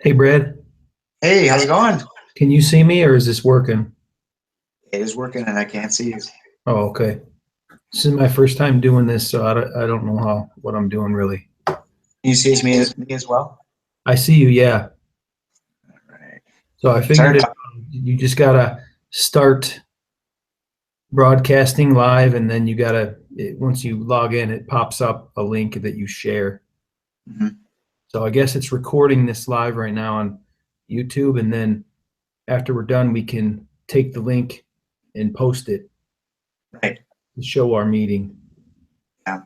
Hey Brad, Hey, how's it going? can you see me or is this working? It is working and I can't see you. Oh, okay. This is my first time doing this, so I don't know what I'm doing really. Can you see me as well? I see you, yeah. Right. So I Sorry figured about you just gotta start broadcasting live, and then once you log in, it pops up a link that you share. Mhm. So I guess it's recording this live right now on YouTube, and then after we're done, we can take the link and post it Right. to show our meeting. Yeah.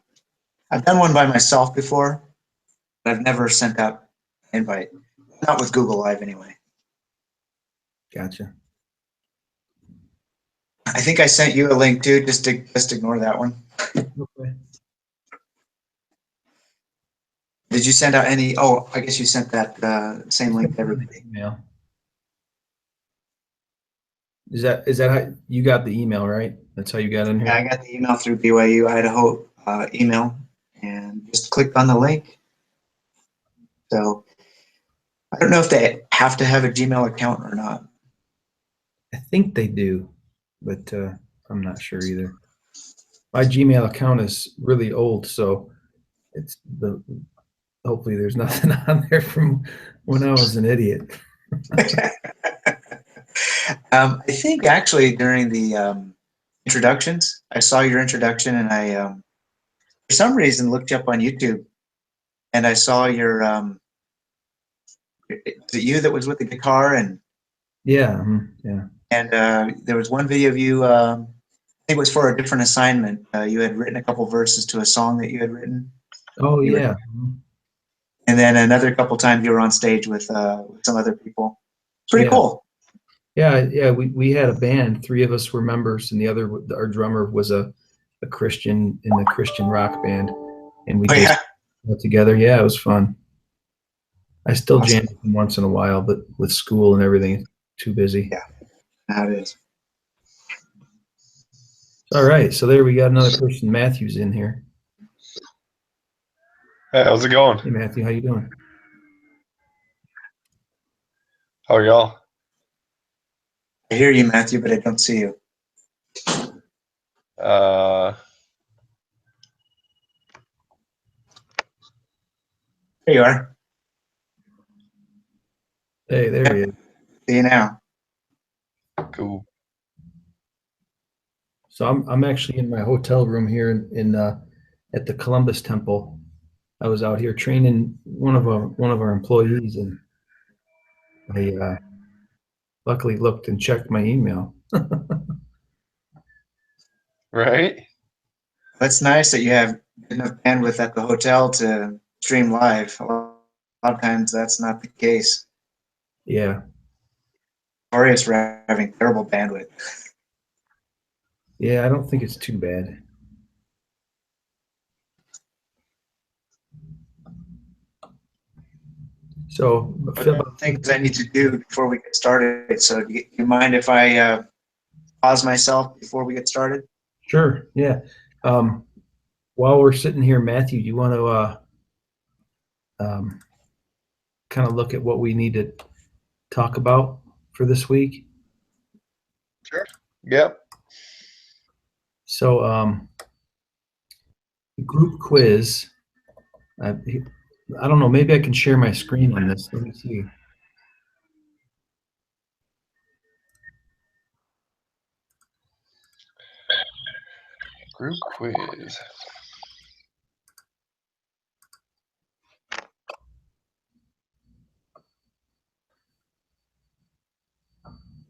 I've done one by myself before, but I've never sent out an invite. Not with Google Live anyway. Gotcha. I think I sent you a link too, just ignore that one. Okay. Did you send out any? Oh, I guess you sent that same link to everybody. Email. Is that how you got the email, right? That's how you got in Yeah, here? I got the email through BYU Idaho email and just clicked on the link. So I don't know if they have to have a Gmail account or not. I think they do, but I'm not sure either. My Gmail account is really old, so it's the hopefully there's nothing on there from when I was an idiot. I think actually during the introductions, I saw your introduction and I, for some reason, looked you up on YouTube and I saw is it you that was with the guitar Yeah, yeah. and there was one video of you, I think it was for a different assignment. You had written a couple verses to a song that you had written. Oh You were, yeah. and then another couple times you were on stage with some other people. Pretty Yeah. cool. Yeah. We had a band. Three of us were members, and our drummer was a Christian in the Christian rock band, and we Oh just yeah, got together. Yeah, it was fun. I still jam awesome. with them once in a while, but with school and everything, it's too busy. Yeah, that is. All right, so there we got another person. Matthew's in here. Hey, how's it going? Hey Matthew, how you doing? How are y'all? I hear you, Matthew, but I don't see you. Uh, There you are. Hey, there he is. See you now. cool. So I'm actually in my hotel room here in at the Columbus Temple. I was out here training one of our employees, and I luckily looked and checked my email. Right? That's nice that you have enough bandwidth at the hotel to stream live. A lot of times that's not the case. Yeah, Notorious for having terrible bandwidth. yeah. I don't think it's too bad. So, But there are things I need to do before we get started. So do you mind if I pause myself before we get started? sure, yeah. Um, while we're sitting here, Matthew, you want to um, kind of look at what we need to talk about for this week? Sure. Yep. So, group quiz. I, I don't know. Maybe I can share my screen on this. Let me see. Group quiz.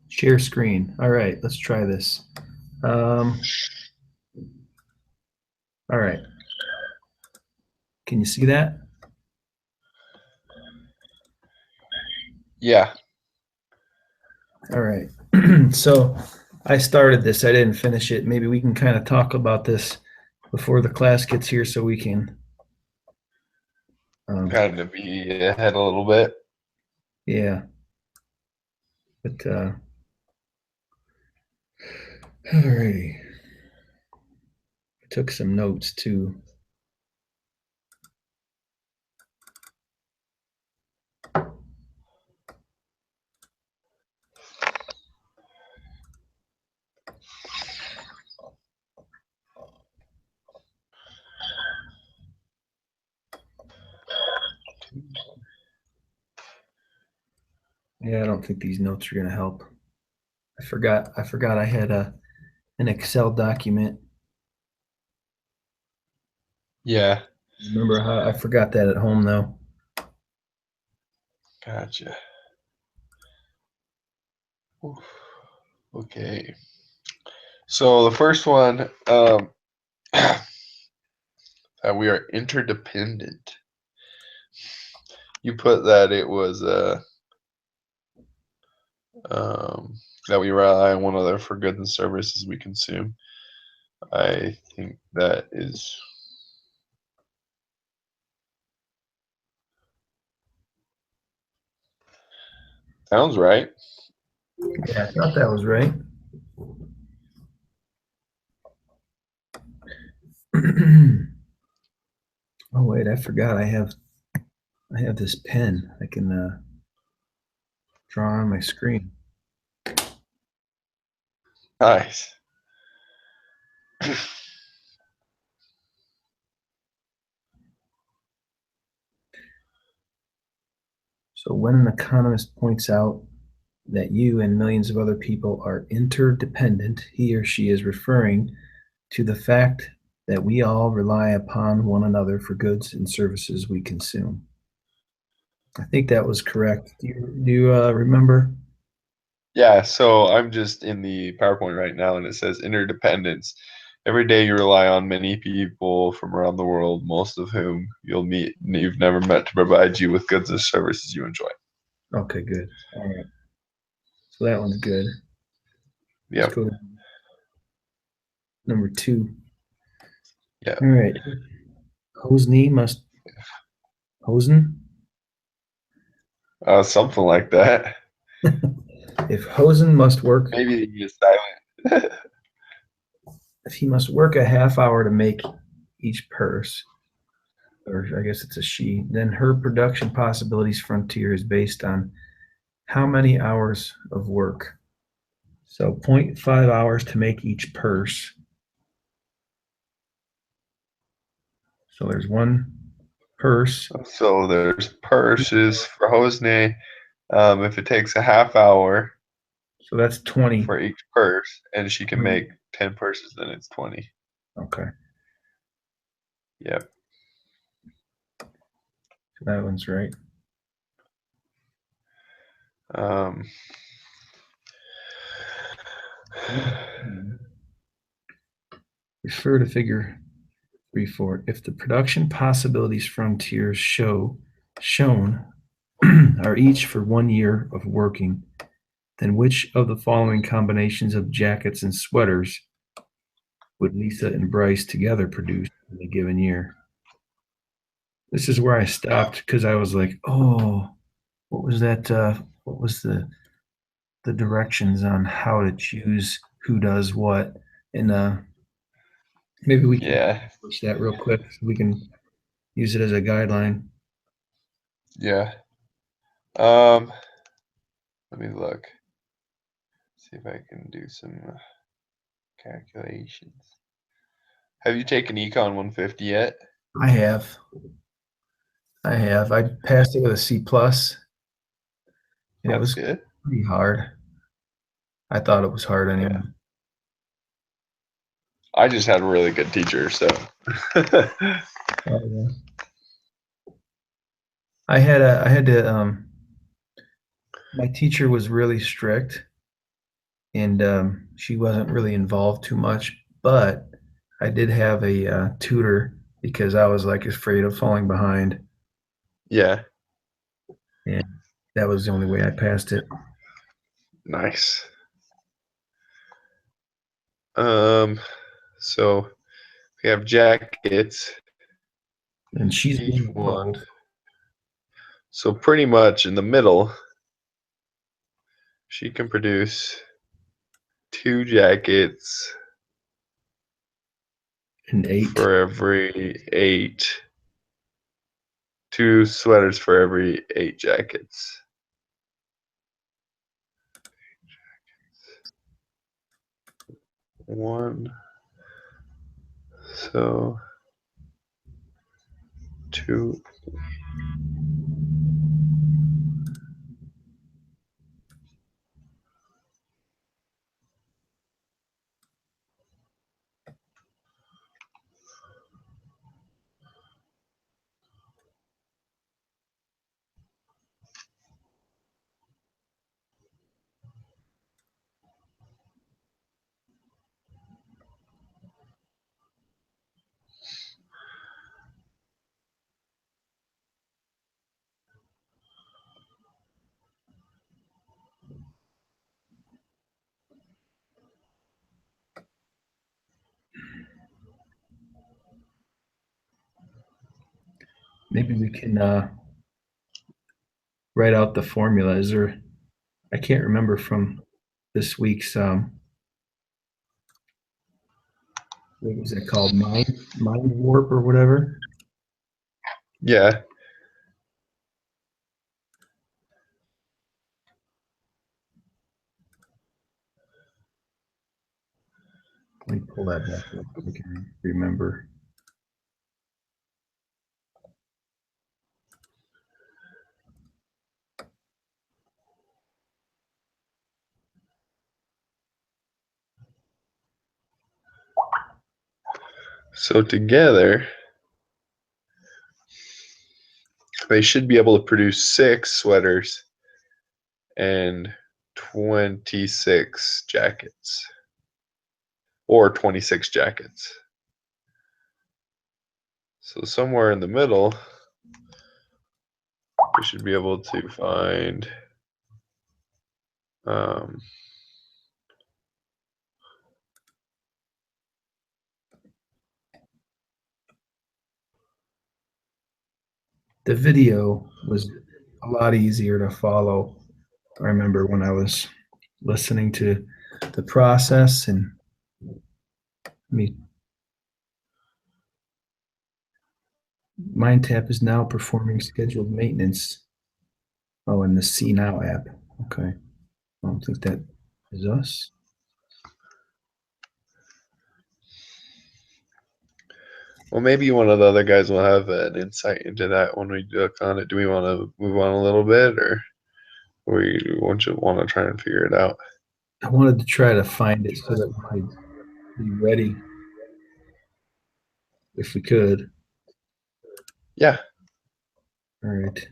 Share screen. All right, let's try this. All right. Can you see that? Yeah. All right. So I started this. I didn't finish it. Maybe we can kind of talk about this before the class gets here so we can. Had to be ahead a little bit. Yeah. But all righty. I took some notes too. Yeah, I don't think these notes are gonna help. I forgot I had an Excel document. Yeah, Remember how I forgot that at home though. gotcha. Oof. Okay. So the first one, that we are interdependent. You put that it was that we rely on one another for goods and services we consume. I think that is sounds right. Yeah, I thought that was right. Oh wait, I forgot I have this pen. I can draw on my screen. Nice. So when an economist points out that you and millions of other people are interdependent, he or she is referring to the fact that we all rely upon one another for goods and services we consume. I think that was correct. Do you remember? Yeah, so I'm just in the PowerPoint right now and it says interdependence. Every day you rely on many people from around the world, most of whom you've never met to provide you with goods and services you enjoy. Okay, good. All right. So that one's good. Let's Yep. go to number 2. Yeah. All right. Hosni must Hosen? Something like that. If Hosen must work, Maybe you just silent. if he must work a half hour to make each purse, or I guess it's a she, then her production possibilities frontier is based on how many hours of work. So zero point 0.5 hours to make each purse. So there's one purse. So there's purses for Hosne. If it takes a half hour So that's 20. for each purse, and she can make 10 purses, then it's 20. Okay. Yep. So that one's right. Um, Refer to figure 3-4. If the production possibilities frontiers shown are each for 1 year of working, then which of the following combinations of jackets and sweaters would Lisa and Bryce together produce in a given year? This is where I stopped because I was like, oh, what was that? What was the directions on how to choose who does what? And maybe we can yeah. push that real quick so we can use it as a guideline. Yeah. Let me look. See if I can do some calculations. Have you taken Econ 150 yet? I have. I passed it with a C plus. It That's was good. pretty hard. I thought it was hard anyway. Yeah. I just had a really good teacher, so. Yeah. I had to my teacher was really strict and she wasn't really involved too much, but I did have a tutor because I was like afraid of falling behind, Yeah. and that was the only way I passed it. Nice. So we have jackets, And she's each being one. told, So pretty much in the middle, she can produce 2 jackets an 8. for every 8, 2 sweaters for every 8 jackets. One. So 2. maybe we can write out the formula. Is there? I can't remember from this week's. What was it called? Mind warp or whatever. Yeah. Let me pull that back up so I can remember. So together, they should be able to produce 6 sweaters and 26 jackets. Or 26 jackets. So somewhere in the middle, we should be able to find The video was a lot easier to follow. I remember when I was listening to the process and me. MindTap is now performing scheduled maintenance. Oh, in the See Now app. Okay. I don't think that is us. well, maybe one of the other guys will have an insight into that when we look on it. Do we want to move on a little bit, or we want to try and figure it out? I wanted to try to find it so that we could be ready if we could. Yeah. All right.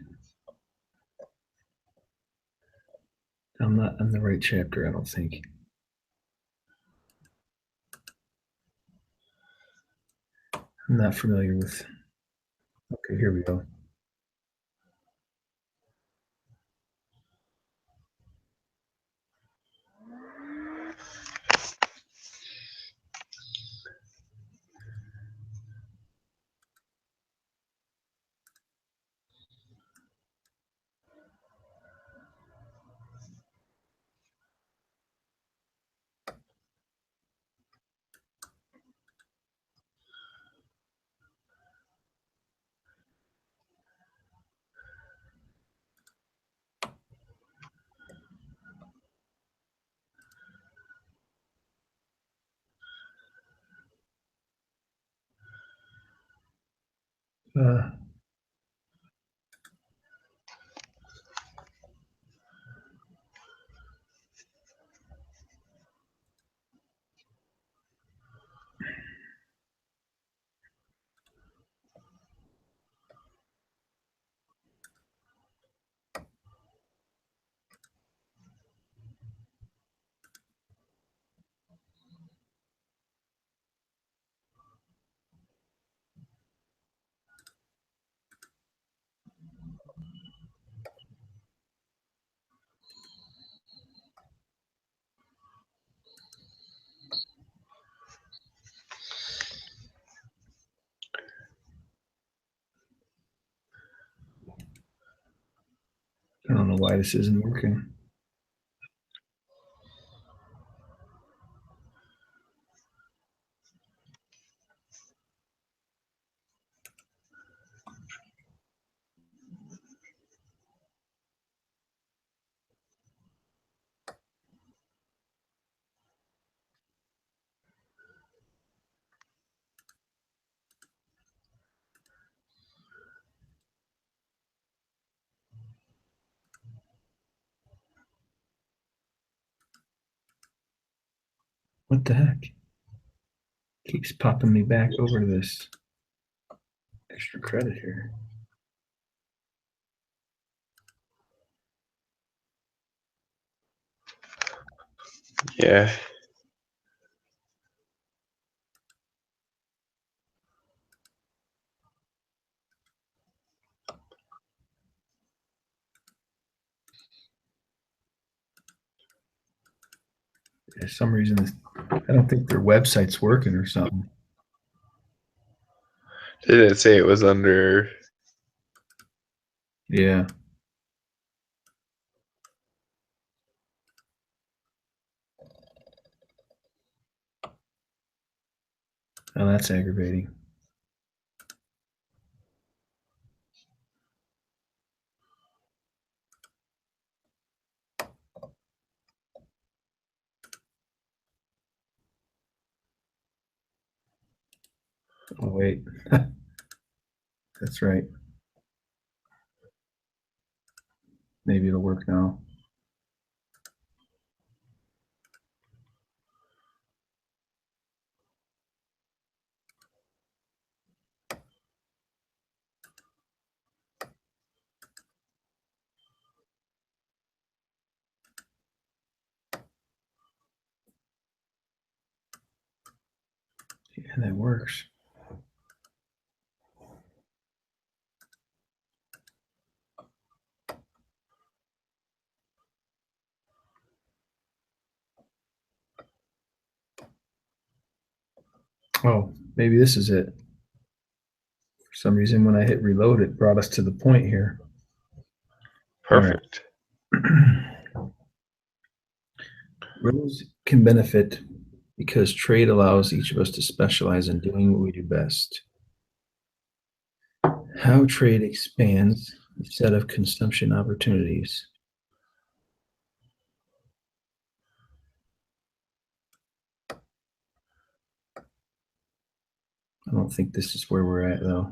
I'm not on the right chapter, I don't think. I'm not familiar with. Okay, here we go. Uh, I don't know why this isn't working. What the heck? Keeps popping me back over to this extra credit here. Yeah. For some reason, I don't think their website's working or something. Did it say it was under Yeah. Oh, that's aggravating. Oh, wait. That's right. Maybe it'll work now. Yeah, that works. Oh, maybe this is it. For some reason, when I hit reload, it brought us to the point here. Perfect. Roles can benefit because trade allows each of us to specialize in doing what we do best. How trade expands the set of consumption opportunities. I don't think this is where we're at, though.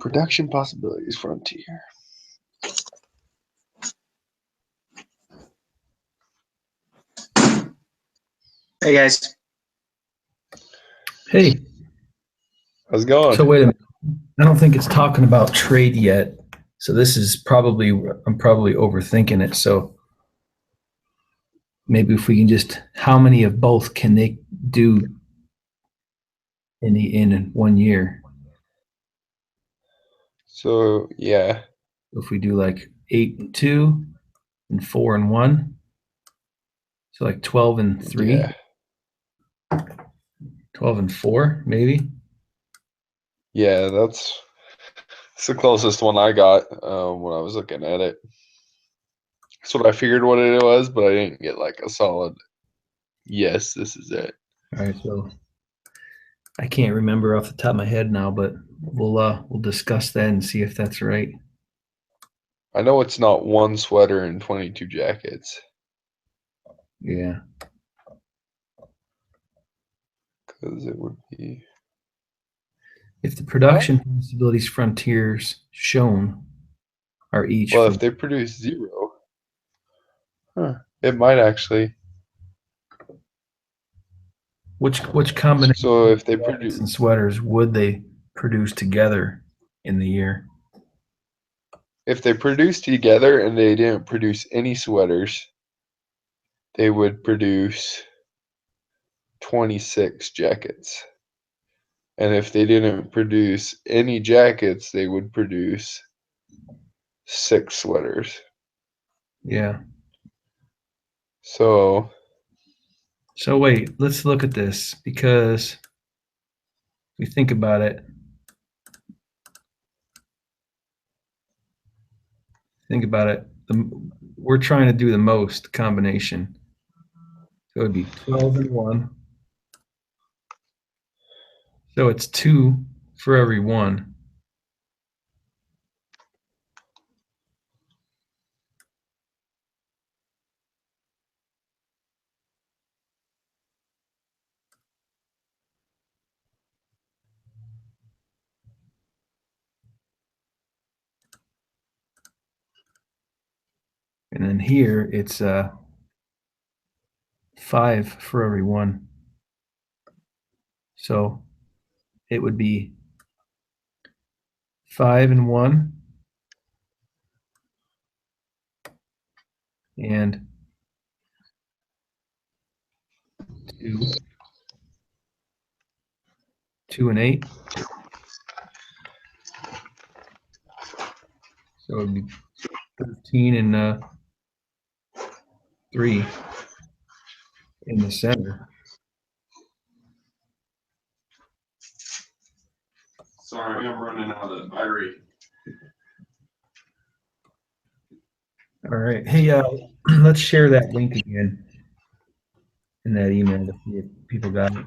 Production possibilities frontier. Hey guys. Hey, How's it going? so wait a minute. I don't think it's talking about trade yet. So this is probably, I'm probably overthinking it. So maybe if we can just, how many of both can they do in 1 year? So yeah, If we do like 8 and 2 and 4 and 1, so like 12 and 3, yeah, 12 and 4, maybe. yeah. That's the closest one I got when I was looking at it. That's what I figured what it was, but I didn't get like a solid. Yes, this is it. All right, so I can't remember off the top of my head now, but we'll discuss that and see if that's right. I know it's not one sweater and 22 jackets Yeah. because it would be. If the production possibilities frontiers shown are each Well, for if they produce 0, it might actually. which combination So if they of jackets produce, and sweaters would they produce together in the year? together and they didn't produce any sweaters, they would produce 26 jackets. And if they didn't produce any jackets, they would produce 6 sweaters. Yeah. So So wait, let's look at this because if we think about it, we're trying to do the most combination. So it would be 12 and 1. So it's 2 for every 1. And then here it's 5 for every 1. So it would be 5 and 1 and 2, 2 and 8. So it would be 13 and 3 in the center. Sorry, I'm running out of battery. All right. Hey, let's share that link again in that email to see if people got it.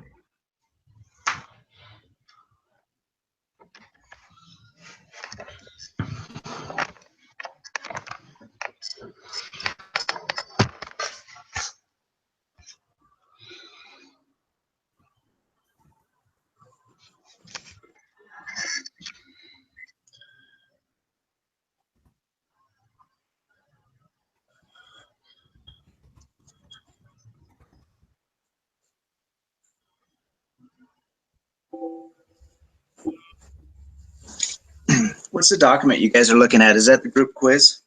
What's the document you guys are looking at? Is that the group quiz?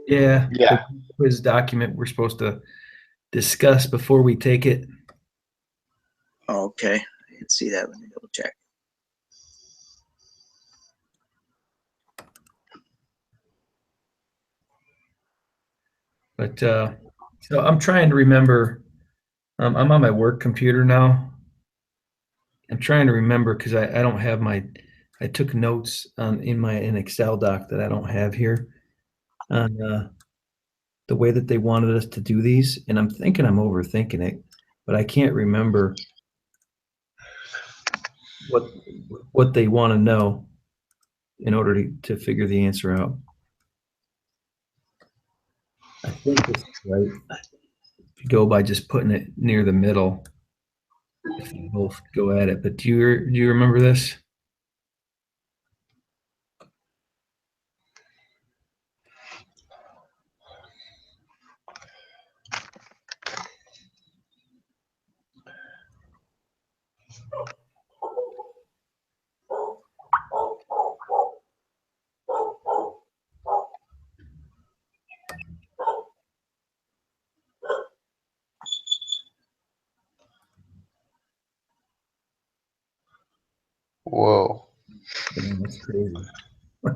Yeah. Yeah. The quiz document we're supposed to discuss before we take it. Oh, okay. I didn't see that. Let me double check. But so I'm trying to remember. I'm on my work computer now. I'm trying to remember because I don't have I took notes in an Excel doc that I don't have here on the way that they wanted us to do these, and I'm thinking I'm overthinking it, but I can't remember what they want to know in order to figure the answer out. I think this is right. If you go by just putting it near the middle, if you both go at it. But do you remember this? Whoa. Yeah, that's crazy. All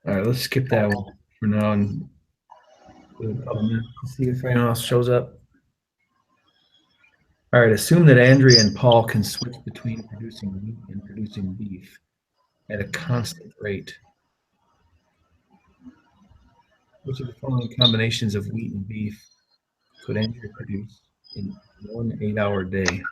right, let's skip that one for now and wait a couple minutes to see if anyone else shows up. All right, assume that Andrea and Paul can switch between producing wheat and producing beef at a constant rate. Which of the following combinations of wheat and beef could Andrea produce in 1 8-hour day?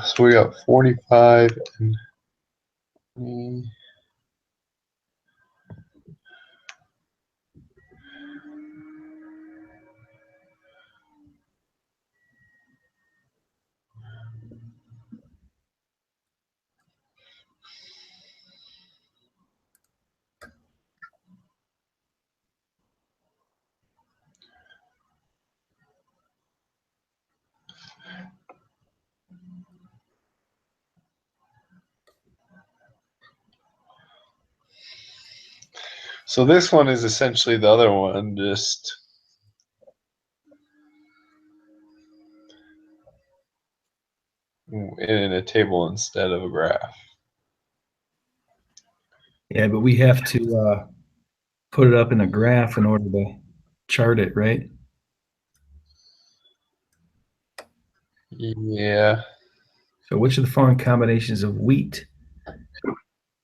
So we got 45 and 20. So this one is essentially the other one, just in a table instead of a graph. Yeah, but we have to put it up in a graph in order to chart it, right? Yeah. So which of the following combinations of wheat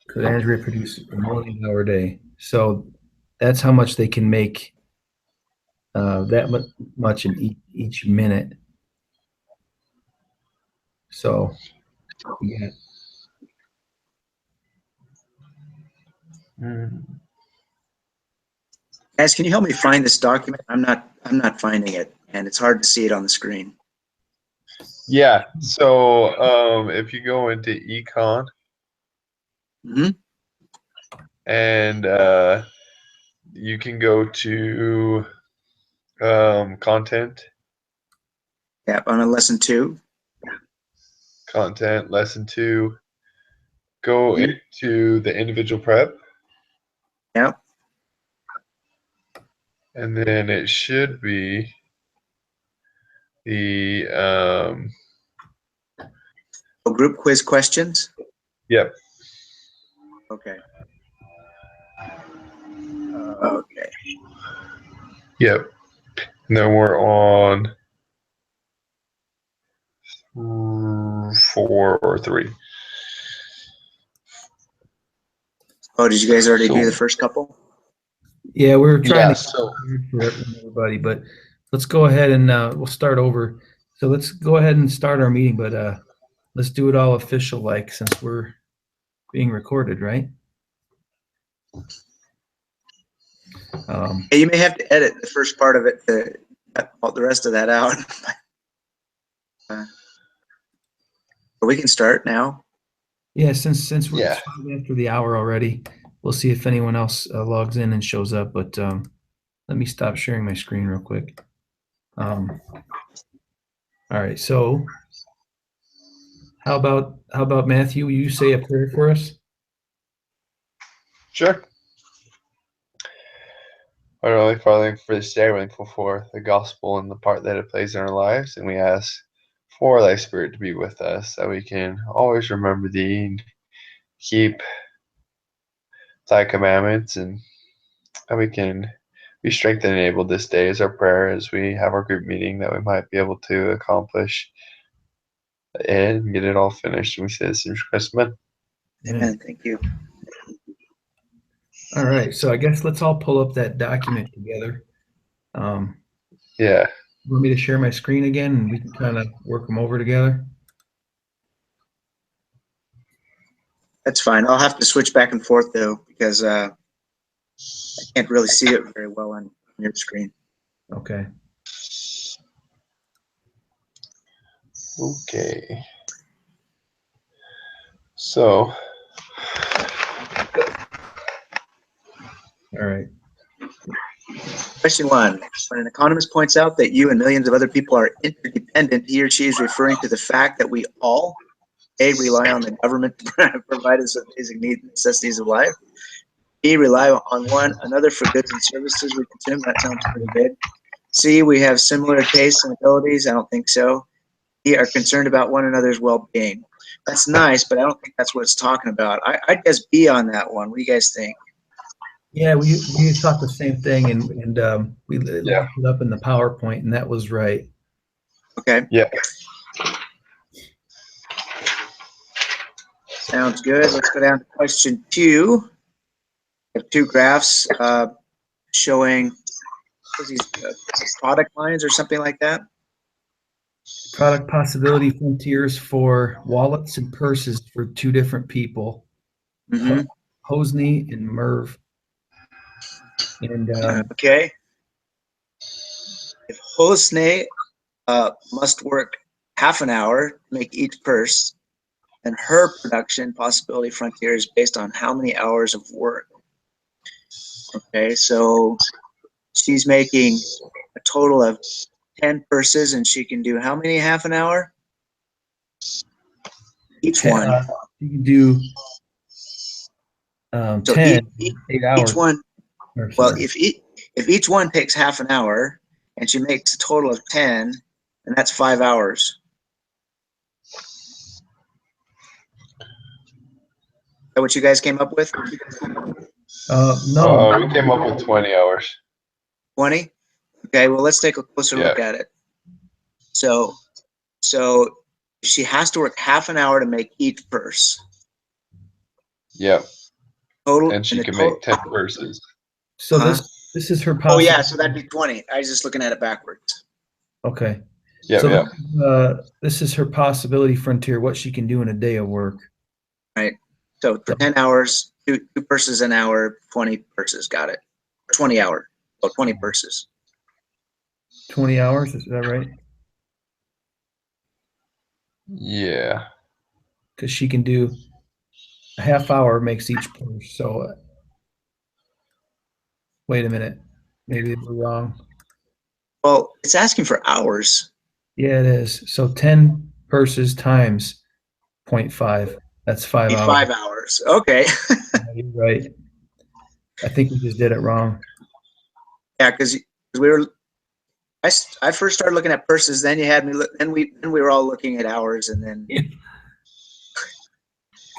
could Andrea produce in 1 8-hour day? So that's how much they can make that much in each minute. So yeah, Guys, can you help me find this document? I'm not finding it, and it's hard to see it on the screen. Yeah. So if you go into ECON Hmm. and you can go to content, Yeah, on a lesson 2. lesson 2, go Mhm. into the individual prep, Yeah. and then it should be the Oh, group quiz questions. yep. Okay. Okay. Yep. And then we're on 4 or 3. Oh, did you guys already do So the first couple? Yeah, we were trying yeah, to so for everybody, but let's go ahead and we'll start over. So let's go ahead and start our meeting, but let's do it all official like since we're being recorded, right? Hey, you may have to edit the first part of it to cut all the rest of that out. But we can start now. Yeah, since we're yeah. it's 5 after the hour already, we'll see if anyone else logs in and shows up. But let me stop sharing my screen real quick. All right, so how about Matthew? Will you say a prayer for us? Sure. Our Holy Father, for this day, we're thankful for the gospel and the part that it plays in our lives, and we ask for thy Spirit to be with us, that we can always remember thee and keep thy commandments, and that we can be strengthened and enabled this day is our prayer as we have our group meeting, that we might be able to accomplish and get it all finished. And we say this in Christ's name. Amen. Thank you. All right, so I guess let's all pull up that document together. Yeah. You want me to share my screen again and we can kind of work them over together? That's fine. I'll have to switch back and forth though, because I can't really see it very well on your screen. Okay. Okay. So, All right. Question 1. When an economist points out that you and millions of other people are interdependent, he or she is referring to the fact that we all, A, rely on the government to provide us with basic needs and necessities of life. B, rely on one another for goods and services we consume. That sounds pretty good. C, we have similar tastes and abilities. I don't think so. D, are concerned about one another's well-being. That's nice, but I don't think that's what it's talking about. I'd guess B on that one. What do you guys think? Yeah, we thought the same thing, and we yeah. looked it up in the PowerPoint, and that was right. Okay. Yeah. Sounds good. Let's go down to question 2. We have 2 graphs showing these product lines or something like that. Product possibility frontiers for wallets and purses for 2 different people, Mm-hmm. Hosney and Merv. And Okay. If Hosne must work half an hour to make each purse, and her production possibility frontier is based on how many hours of work. Okay, so she's making a total of 10 purses, and she can do how many half an hour? Each one. you can do So 10, 8 hours. each one. Or Well, sorry. if each one takes half an hour, and she makes a total of 10, and that's 5 hours. Is that what you guys came up with? No, We came up with 20 hours. 20? Okay, well, let's take a closer look at it. So she has to work half an hour to make each purse. Yep. Total, And she the can total, make 10 purses. so Huh? this is her Oh possibility. yeah, so that'd be 20. I was just looking at it backwards. Okay. Yep, So yep. this is her possibility frontier, what she can do in a day of work. Right. So for 10 hours, two purses an hour, 20 purses. Got it. 20 hour. Oh, 20 purses. 20 hours, is that right? Yeah. because she can do a half hour makes each purse. So wait a minute, maybe we're wrong. Well, it's asking for hours. Yeah, it is. So 10 purses times 0.5. That's 5 Be hours. 5 hours. Okay. Yeah, you're right. I think we just did it wrong. Yeah, because we were. I first started looking at purses. Then you had me. Then we were all looking at hours, and then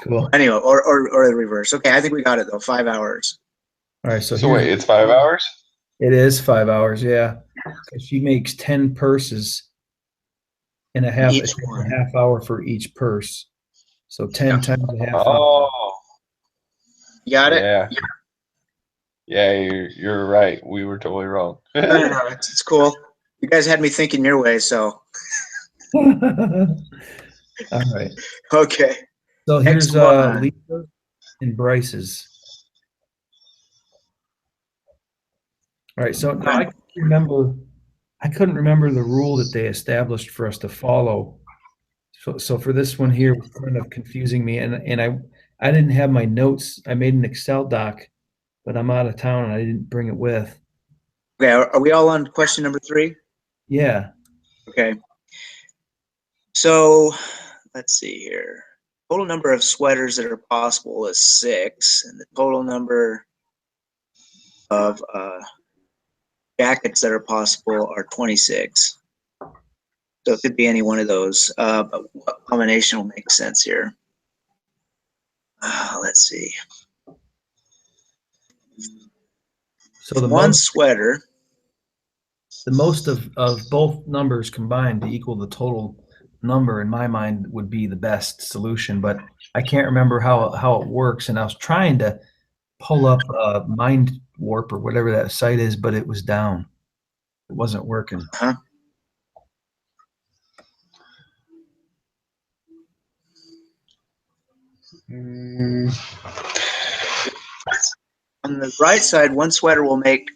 Cool. anyway, or the reverse. Okay, I think we got it though. 5 hours. All right. So So here's wait, it's 5 hours? it is 5 hours. Yeah. 'Cause she makes 10 purses in a half, Each one. a half hour for each purse. So 10 Yeah. times a half hour. Oh, You got it. yeah. Yeah, you're right. We were totally wrong. No, it's cool. You guys had me thinking your way, so All right. okay. So here's X1. Lisa and Bryce's. All right. So now I couldn't remember the rule that they established for us to follow. So for this one here, it's kind of confusing me, and I didn't have my notes. I made an Excel doc, but I'm out of town and I didn't bring it with. Okay, are we all on question number 3? Yeah. Okay. So let's see here. Total number of sweaters that are possible is 6, and the total number of jackets that are possible are 26. So it could be any one of those. But what combination will make sense here? Let's see. So the One most sweater. of both numbers combined to equal the total number in my mind would be the best solution, but I can't remember how it works. And I was trying to pull up Mind Warp or whatever that site is, but it was down. It wasn't working. Huh? Mm, On the right side, one sweater will make,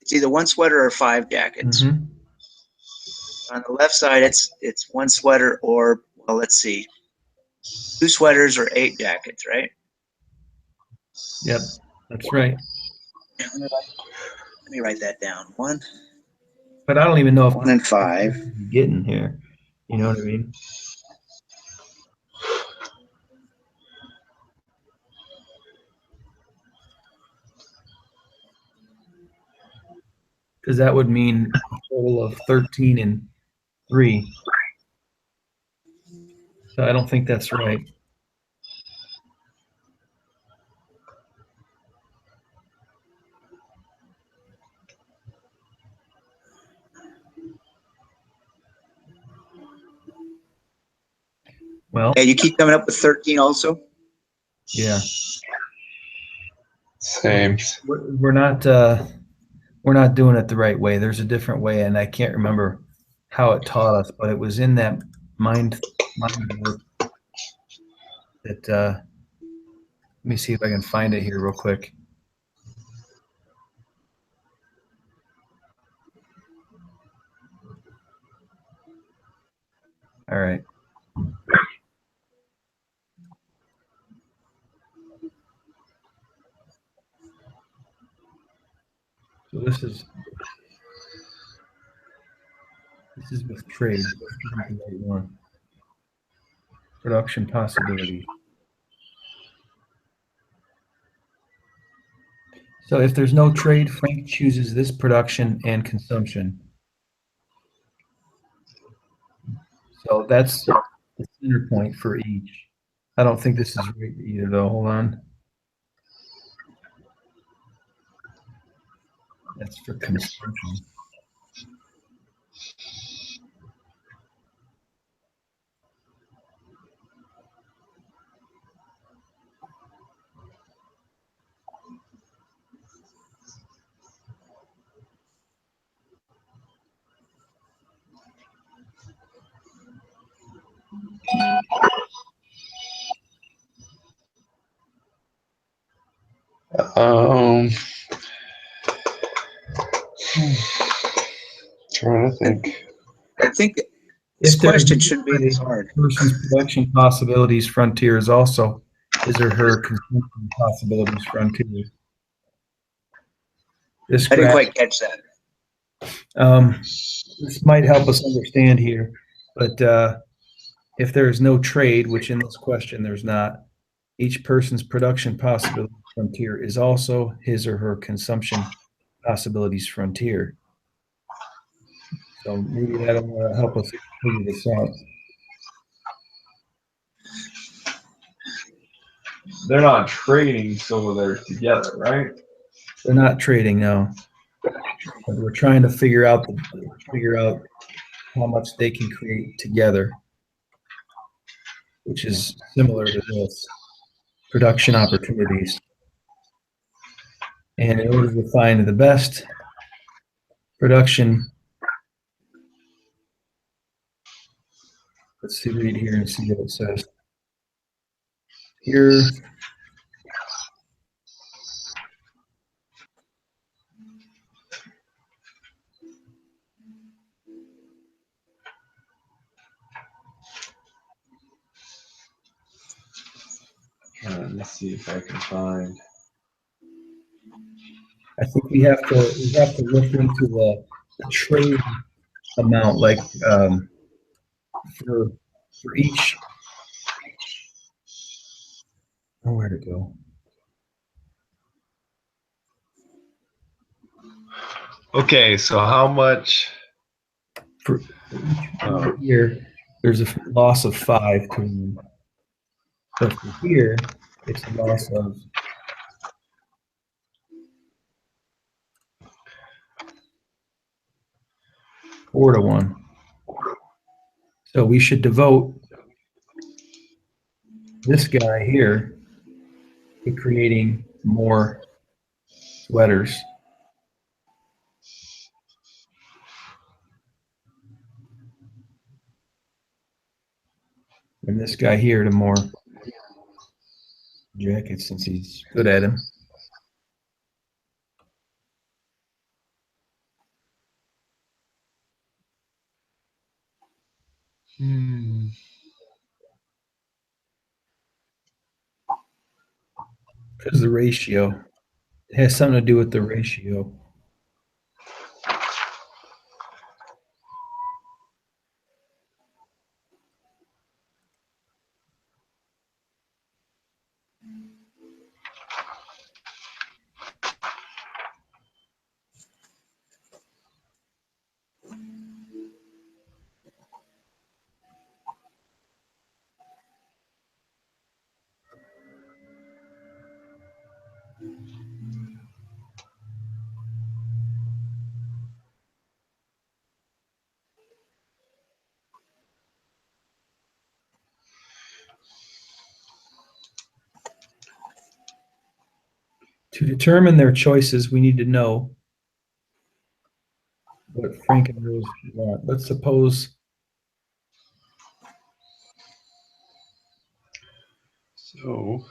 it's either one sweater or 5 jackets. Mhm. On the left side, it's one sweater or, well, let's see, 2 sweaters or 8 jackets, right? Yep, that's right. Let me write that down. One But I don't even know if 1 and 5. I'm getting here. You know what I mean? Because that would mean a total of 13 and 3. So I don't think that's right. Well, Yeah, you keep coming up with 13 also? yeah. same. We're not doing it the right way. There's a different way, and I can't remember how it taught us, but it was in that mind work that let me see if I can find it here real quick. All right. So this is with trade. This isn't the right one. Production possibility. So if there's no trade, Frank chooses this production and consumption. So that's the center point for each. I don't think this is right either, though. Hold on. That's for consumption. Um, trying to think. I think This If there's question no shouldn't be this trade, hard. the person's production possibilities frontier is also his or her consumption possibilities frontier. This I didn't graph, quite catch that. this might help us understand here, but if there is no trade, which in this question there's not, each person's production possibility frontier is also his or her consumption possibilities frontier. So maybe that'll help us figure this out. They're not trading, so they're together, right? They're not trading now, but we're trying to figure out how much they can create together, which is similar to this production opportunities. And in order to find the best production, let's see, read here and see what it says. Here, Let's see if I can find. I think we have to look into the trade amount, like for each. Oh, where to go? Okay, so how much? For each here, there's a loss of 5 to 1. But for here, it's a loss of 4 to 1. So we should devote this guy here to creating more sweaters. And this guy here to more jackets, since he's good at them. Because the ratio, it has something to do with the ratio. To determine their choices, we need to know what Frank and Rose want. Let's suppose So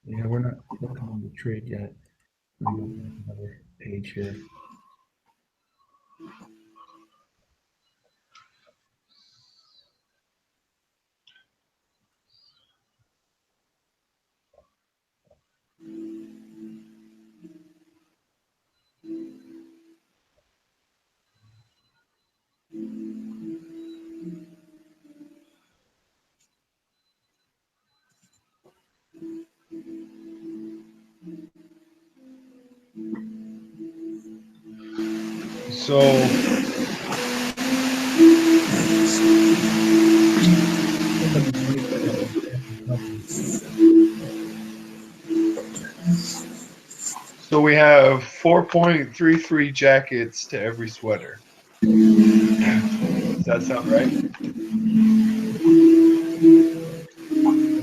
yeah, we're not looking on the trade yet. Let me go to another page here. So we have 4.33 jackets to every sweater. Does that sound right?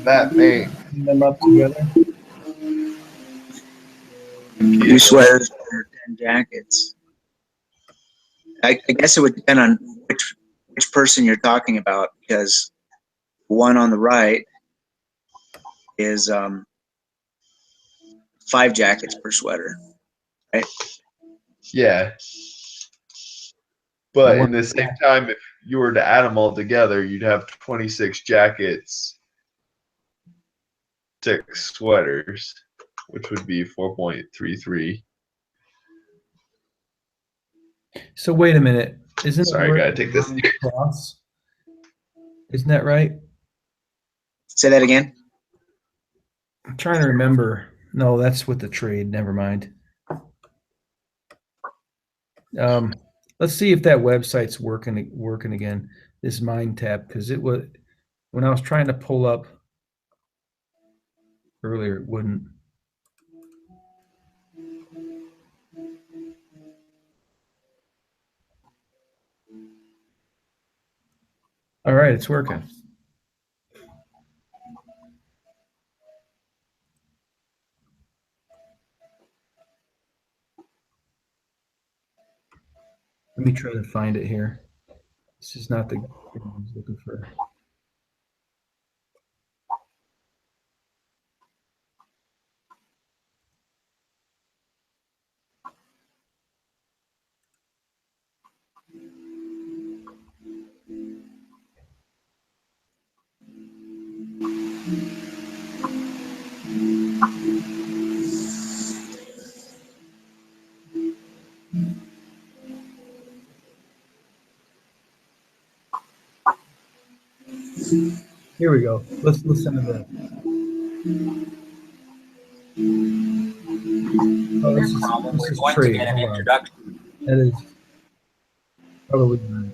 That may them up together. 2 sweaters or 10 jackets. I guess it would depend on which person you're talking about, because one on the right is 5 jackets per sweater. Yeah. The But one- in the same time, if you were to add them all together, you'd have 26 jackets, 6 sweaters, which would be 4.33. So wait a minute. Isn't Sorry, it gotta take this. cross? Isn't that right? Say that again. I'm trying to remember. No, that's with the trade. Never mind. Let's see if that website's working again. This Mind tab, because it was when I was trying to pull up earlier, it wouldn't. All right, it's working. Let me try to find it here. This is not the thing I was looking for. Here we go. Let's listen to that. Oh, this is We're going to trade. get an Hold on. introduction. That is probably not.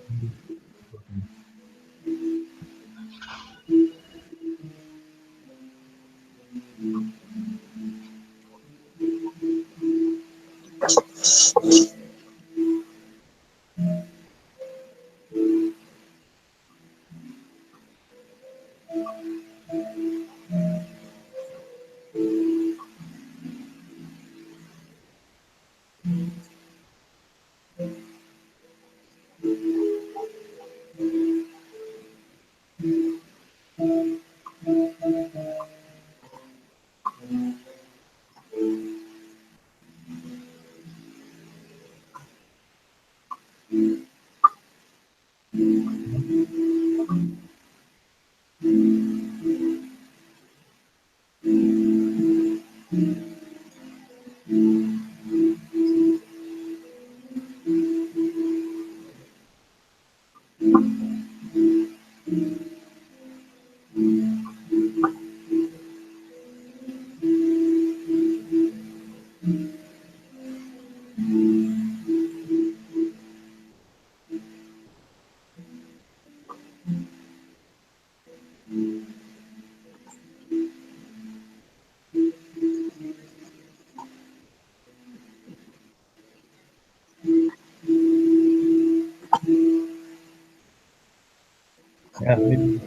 Yeah, maybe.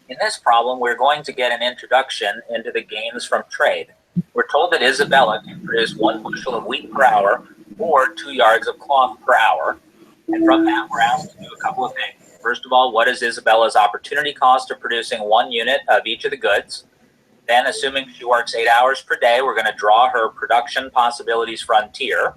In this problem, we're going to get an introduction into the gains from trade. We're told that Isabella can produce 1 bushel of wheat per hour or 2 yards of cloth per hour. And from that, we're asked to do a couple of things. First of all, what is Isabella's opportunity cost of producing 1 unit of each of the goods? Then, assuming she works 8 hours per day, we're going to draw her production possibilities frontier.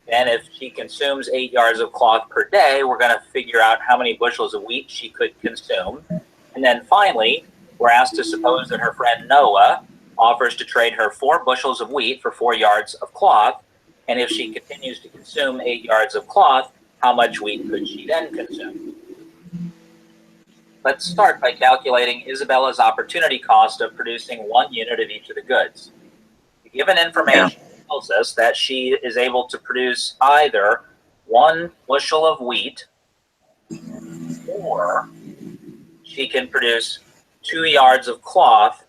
Then if she consumes 8 yards of cloth per day, we're going to figure out how many bushels of wheat she could consume. And then finally, we're asked to suppose that her friend Noah offers to trade her 4 bushels of wheat for 4 yards of cloth. And if she continues to consume 8 yards of cloth, how much wheat could she then consume? Let's start by calculating Isabella's opportunity cost of producing 1 unit of each of the goods. The given information tells us that she is able to produce either 1 bushel of wheat or she can produce 2 yards of cloth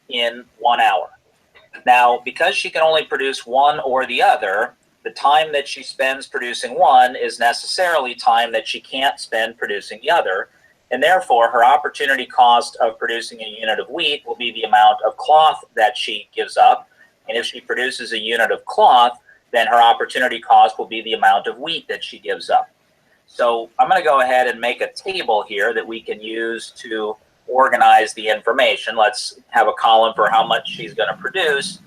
in 1 hour. Now, because she can only produce one or the other, the time that she spends producing one is necessarily time that she can't spend producing the other. And therefore, her opportunity cost of producing a unit of wheat will be the amount of cloth that she gives up. And if she produces a unit of cloth, then her opportunity cost will be the amount of wheat that she gives up. So I'm going to go ahead and make a table here that we can use to organize the information. Let's have a column for how much she's going to produce,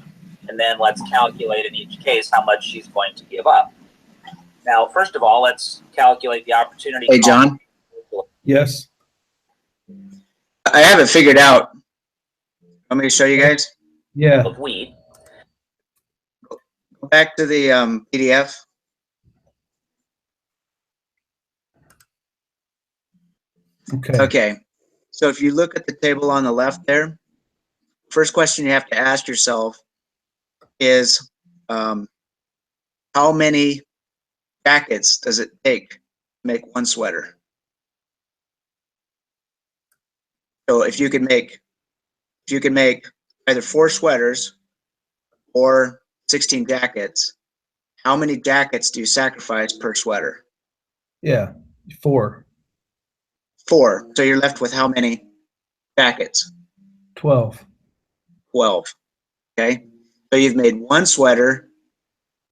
and then let's calculate in each case how much she's going to give up. Now, first of all, let's calculate the opportunity Hey, cost. John, Yes. I have it figured out. Want me to show you guys? Yeah. Of wheat. Go back to the PDF. Okay. Okay. So if you look at the table on the left there, first question you have to ask yourself is how many jackets does it take to make one sweater? So if you could make either 4 sweaters or 16 jackets, how many jackets do you sacrifice per sweater? Yeah. 4. 4. So you're left with how many jackets? 12. 12. Okay. So you've made 1 sweater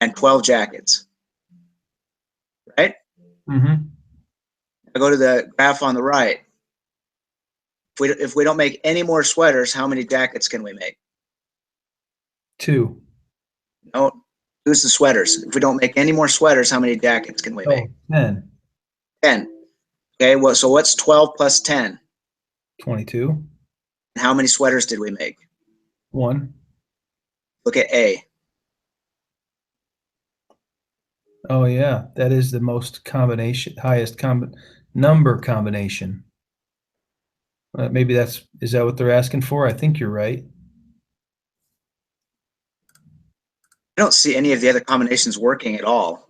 and 12 jackets. Right? Mm-hmm. Now go to the graph on the right. If we don't make any more sweaters, how many jackets can we make? 2. No, who's the sweaters? If we don't make any more sweaters, how many jackets can we make? 10. 10. Okay, well, so what's 12 plus 10? 22. And how many sweaters did we make? 1. Look at A. Oh yeah, that is the most highest number combination. Maybe is that what they're asking for? I think you're right. I don't see any of the other combinations working at all.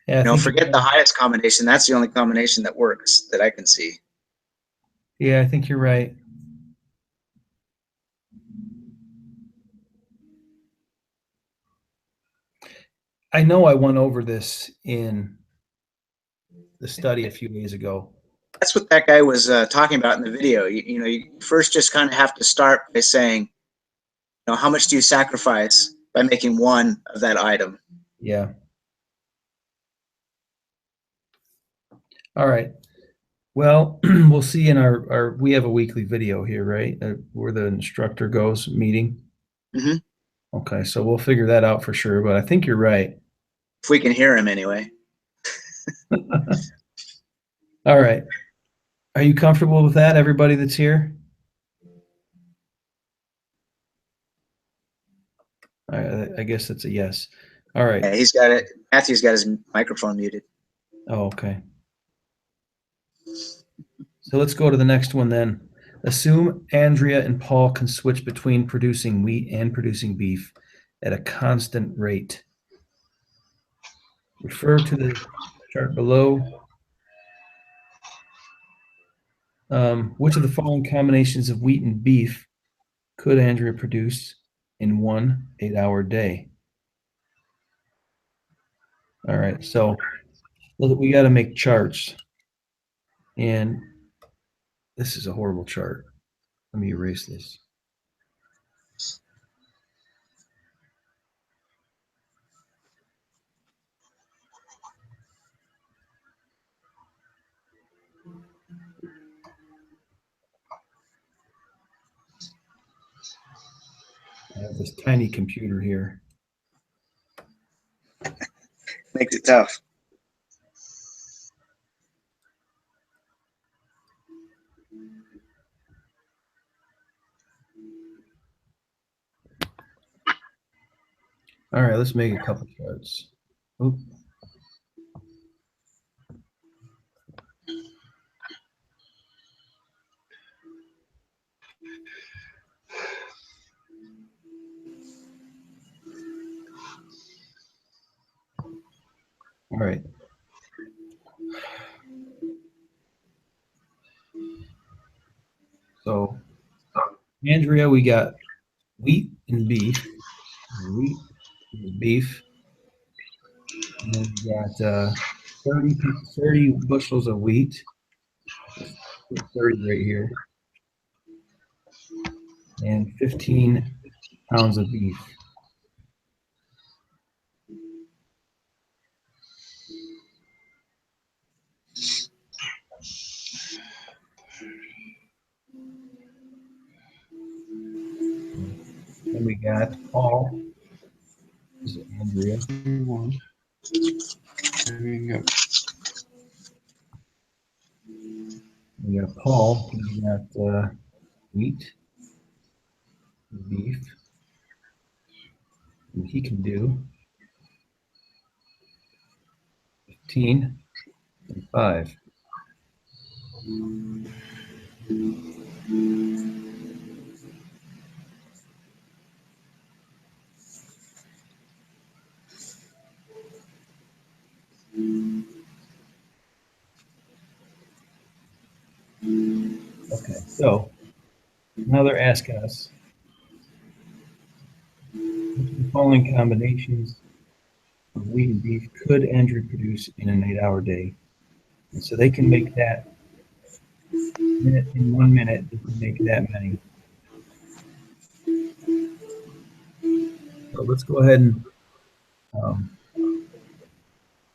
Yeah, Forget the highest combination. That's the only combination that works that I can see. Yeah, I think you're right. I know I went over this in the study a few days ago. That's what that guy was talking about in the video. You first just kind of have to start by saying, how much do you sacrifice by making one of that item? Yeah. All right. Well, we'll see in we have a weekly video here, right? Where the instructor goes meeting. Mm-hmm. Okay, so we'll figure that out for sure, but I think you're right. If we can hear him anyway. All right. Are you comfortable with that, everybody that's here? All right, I guess that's a yes. All right. Yeah, he's got it. Matthew's got his microphone muted. Oh, okay. So let's go to the next one then. Assume Andrea and Paul can switch between producing wheat and producing beef at a constant rate. Refer to the chart below. Which of the following combinations of wheat and beef could Andrea produce in one 8-hour day? All right, so we got to make charts. And this is a horrible chart. Let me erase this. I have this tiny computer here. Makes it tough. All right, let's make a couple charts. Oop. All right. So, Andrea, we got wheat and beef. Wheat and beef. And then we got 30 bushels of wheat. Put 30 right here. And 15 pounds of beef. Then we got Paul. This is Andrea. One. Moving up. We got Paul. He's got wheat, beef. And he can do 15 and 5. Okay, so now they're asking us which of the following combinations of wheat and beef could Andrew produce in an 8-hour day? And so they can make that in 1 minute. They can make that many. So let's go ahead and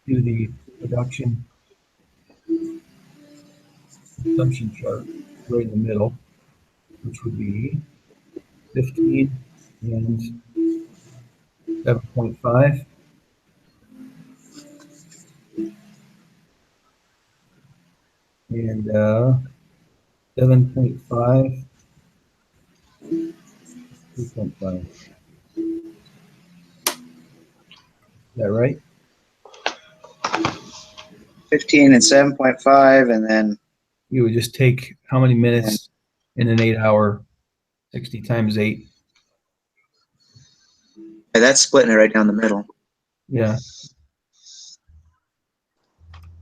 do the production consumption chart right in the middle, which would be 15 and 7.5. And 7.5, 3.5. Is that right? 15 and 7.5, and then You would just take how many minutes in an 8-hour, 60 times 8? that's splitting it right down the middle. Yeah.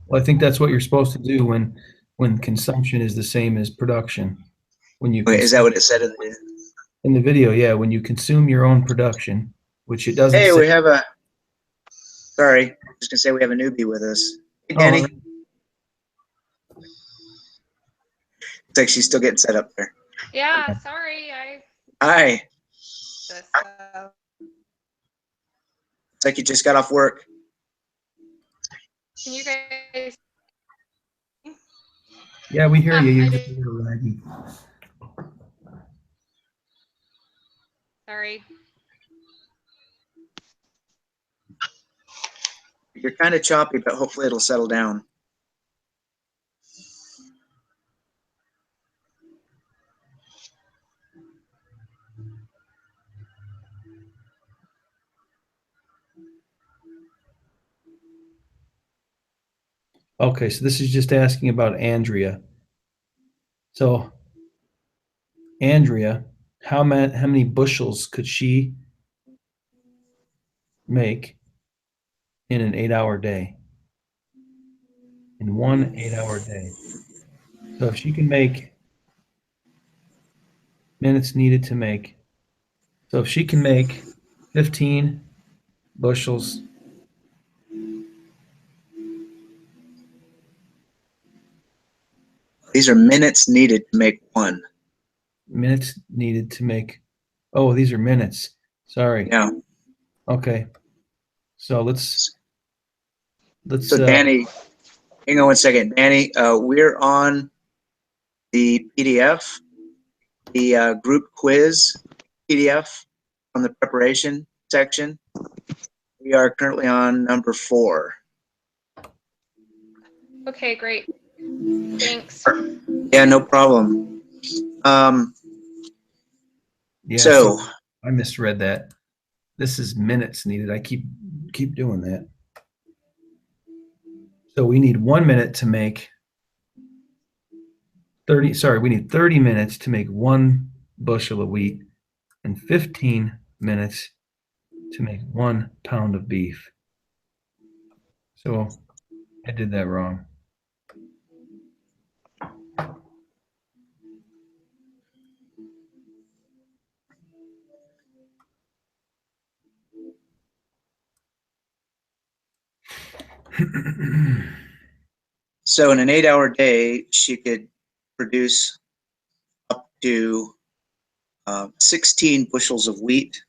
Well, I think that's what you're supposed to do when consumption is the same as production. When you Okay, is that what it said in the video? Yeah, when you consume your own production, which it doesn't Hey, say. we have a. Sorry, I was gonna say we have a newbie with us. Hey, Oh, Danny. Looks like she's still getting set up there. Yeah, sorry, I Hi. this. It's like you just got off work. Can you guys? Yeah, we hear you. I You're did- just a little laggy. Sorry. You're kind of choppy, but hopefully it'll settle down. Okay, so this is just asking about Andrea. So, Andrea, how many bushels could she make in an 8-hour day? In one 8-hour day. So if she can make minutes needed to make, so if she can make 15 bushels, These are minutes needed to make one. minutes needed to make, oh, these are minutes. Sorry. Yeah. Okay. So let's So Danny, hang on 1 second. Danny, we're on the PDF, the group quiz PDF on the preparation section. We are currently on number 4. Okay, great. Thanks. Yeah, no problem. yeah, So I misread that. This is minutes needed. I keep doing that. So we need 1 minute to make 30, sorry, we need 30 minutes to make 1 bushel of wheat and 15 minutes to make 1 pound of beef. So I did that wrong. So in an 8-hour day, she could produce up to 16 bushels of wheat,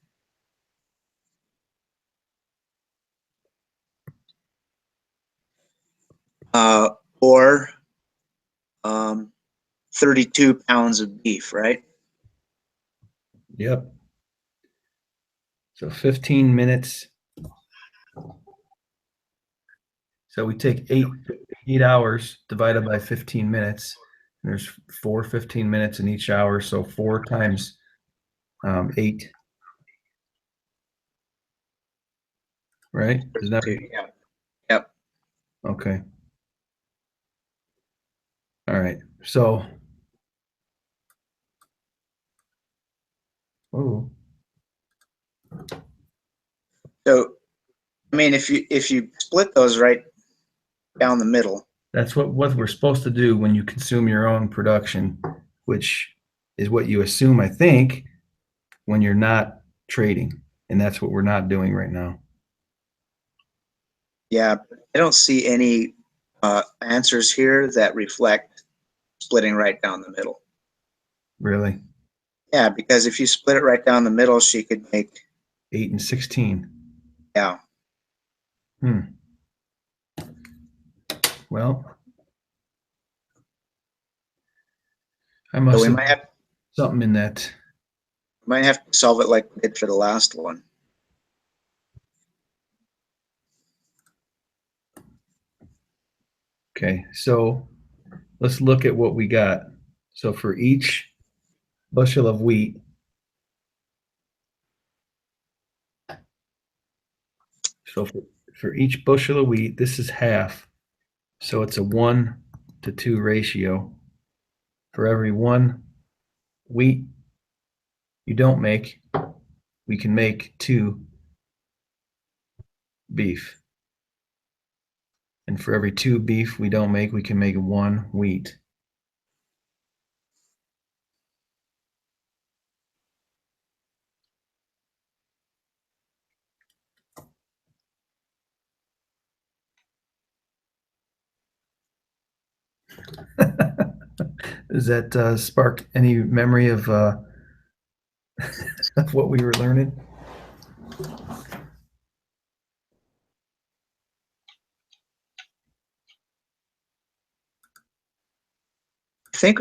or 32 pounds of beef, right? Yep. So 15 minutes. So we take 8 hours divided by 15 minutes. There's 15 minutes in each hour. So 4 times 8. Right? Isn't that Yeah. Yep. okay? All right. So, oh, So, I mean, if you split those right down the middle, that's what we're supposed to do when you consume your own production, which is what you assume, I think, when you're not trading. And that's what we're not doing right now. yeah, I don't see any answers here that reflect splitting right down the middle. Really? Yeah, because if you split it right down the middle, she could make, 8 and 16. yeah. Well, I So must we have might have something in that. to solve it like we did for the last one. Okay, so let's look at what we got. So for each bushel of wheat, so for each bushel of wheat, this is half. So it's a 1-to-2 ratio. For every 1 wheat you don't make, we can make 2 beef. And for every 2 beef we don't make, we can make 1 wheat. Does that spark any memory of of what we were learning? I think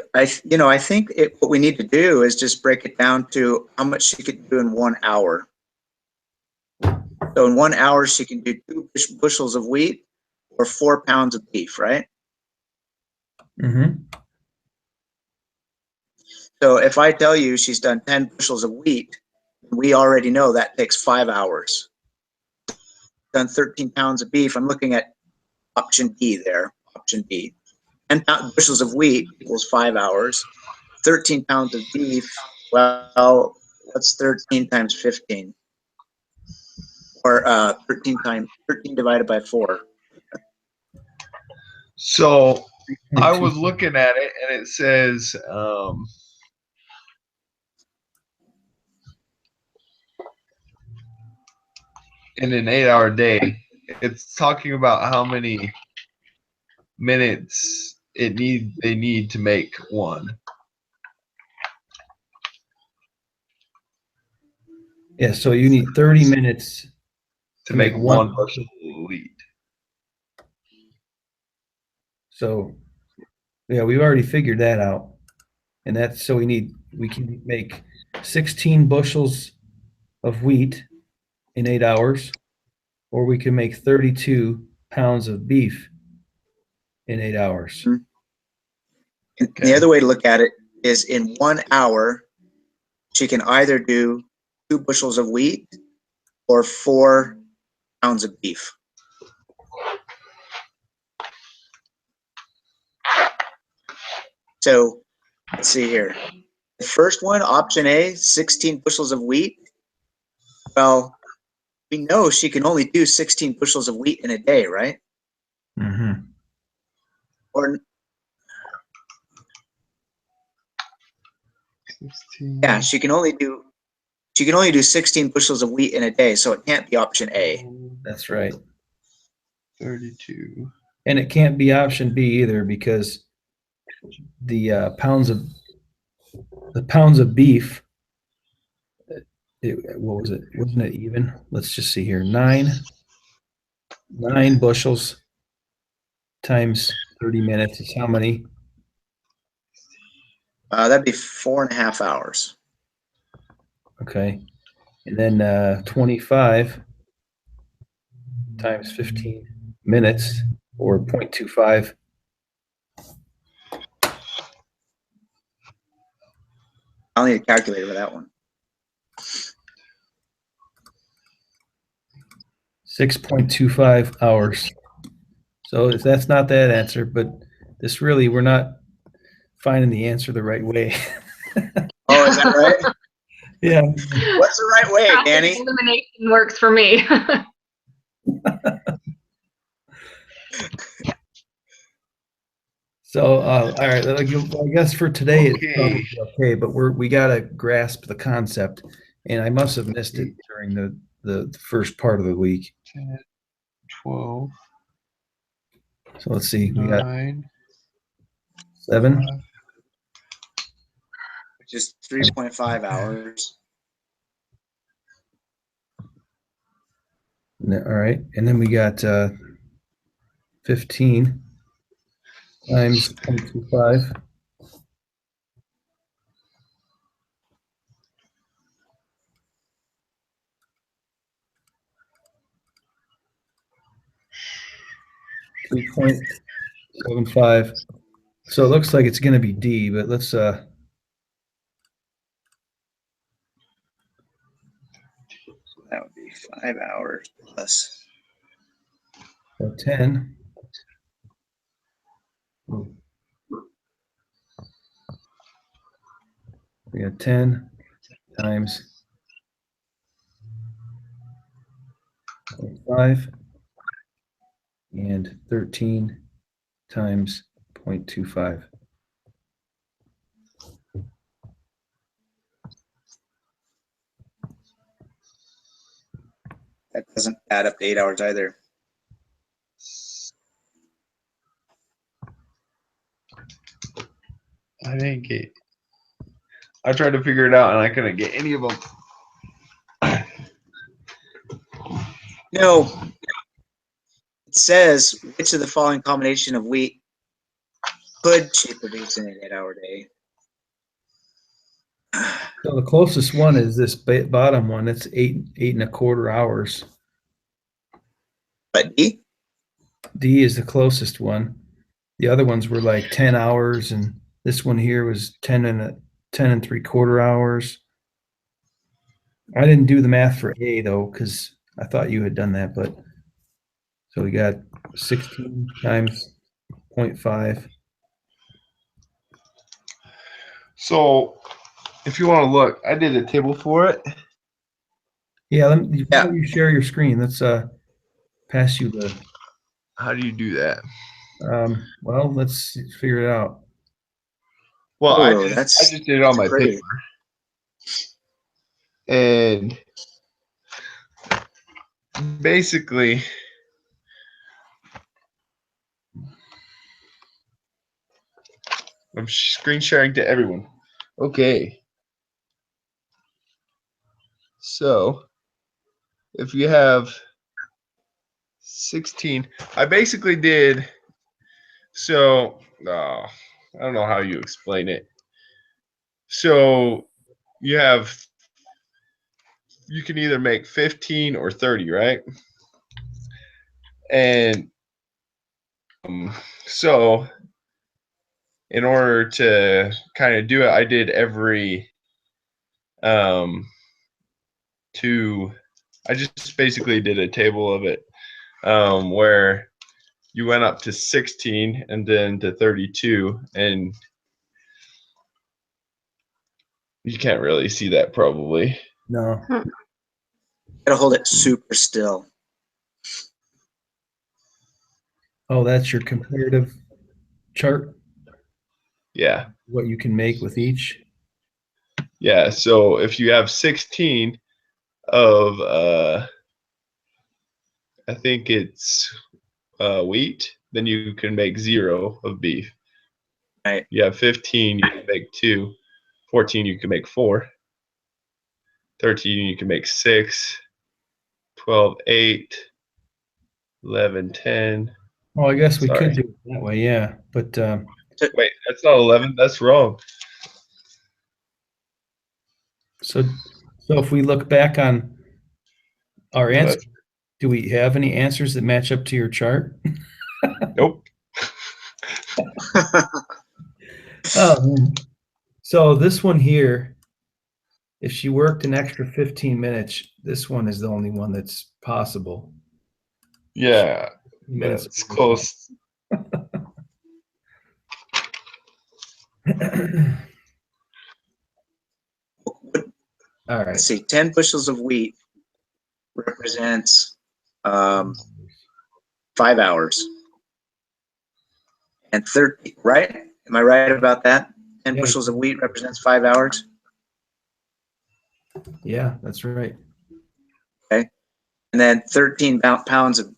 what we need to do is just break it down to how much she could do in 1 hour. So in 1 hour, she can do 2 bushels of wheat or 4 pounds of beef, right? Mm-hmm. So if I tell you she's done 10 bushels of wheat, we already know that takes 5 hours. Done 13 pounds of beef. I'm looking at option B there, option B. 10 bushels of wheat equals 5 hours. 13 pounds of beef, well, what's 13 times 15? Or 13 divided by 4. So I was looking at it, and it says in an 8-hour day, it's talking about how many minutes they need to make 1. Yeah, so you need 30 minutes To make 1 bushel of wheat. So yeah, we've already figured that out. And that's so we can make 16 bushels of wheat in 8 hours, or we can make 32 pounds of beef in 8 hours. And the other way to look at it is in 1 hour, she can either do 2 bushels of wheat or 4 pounds of beef. So let's see here. The first one, option A, 16 bushels of wheat. Well, we know she can only do 16 bushels of wheat in a day, right? Mm-hmm. Or 16. yeah, she can only do 16 bushels of wheat in a day, so it can't be option A. That's right. 32. And it can't be option B either because the pounds of beef. What was it? Wasn't it even? Let's just see here. Nine bushels times 30 minutes is how many? That'd be 4.5 hours. Okay. And then 25 times 15 minutes or 0.25. I'll need a calculator for that one. 6.25 hours. So that's not that answer, but this really, we're not finding the answer the right way. Oh, is that right? Yeah. What's the right way, Danny? Elimination works for me. So, all right. I guess for today it's Okay. probably okay, but we gotta grasp the concept, and I must have missed it during the first part of the week. 10, 12, So let's see. We got 9, 7. 5. Which is 3.5 hours. All right, and then we got 15 times 0.25. $3.75. So it looks like it's going to be D, but let's So that would be 5 hours plus. 10. We got 10 times 0.5 and 13 times 0.25. That doesn't add up to 8 hours either. I didn't get. I tried to figure it out and I couldn't get any of them. No. It says which of the following combination of wheat could she produce in an 8-hour day? So the closest one is this bottom one. It's 8.25 hours. But D? D is the closest one. The other ones were like 10 hours, and this one here was 10 and 3/4 hours. I didn't do the math for A though, because I thought you had done that, but so we got 16 times 0.5. So, if you want to look, I did a table for it. Yeah, before you share your screen, let's pass you the. How do you do that? Well, let's figure it out. Well, Oh, I that's just did it on my pretty. paper. And basically, I'm screen sharing to everyone. Okay. So, if you have 16, I basically did, so, I don't know how you explain it. So, you can either make 15 or 30, right? And so, in order to kind of do it, I did every I just basically did a table of it where you went up to 16 and then to 32, and you can't really see that probably. No. Gotta hold it super still. Oh, that's your comparative chart. Yeah. What you can make with each. Yeah. So if you have 16 of I think it's wheat, then you can make 0 of beef. Right. You have 15, you can make 2. 14, you can make 4. 13, you can make 6. 12, 8. 11, 10. Well, I guess we Sorry. could do it that way, yeah. But Wait, that's not 11. That's wrong. so if we look back on our No, answer, that's- do we have any answers that match up to your chart? Nope. Oh, so this one here, if she worked an extra 15 minutes, this one is the only one that's possible. Yeah, Minutes. that's close. All right. Let's see, 10 bushels of wheat represents 5 hours. And 30, right? Am I right about that? 10 Yeah. bushels of wheat represents 5 hours. Yeah, that's right. And then 13 pounds of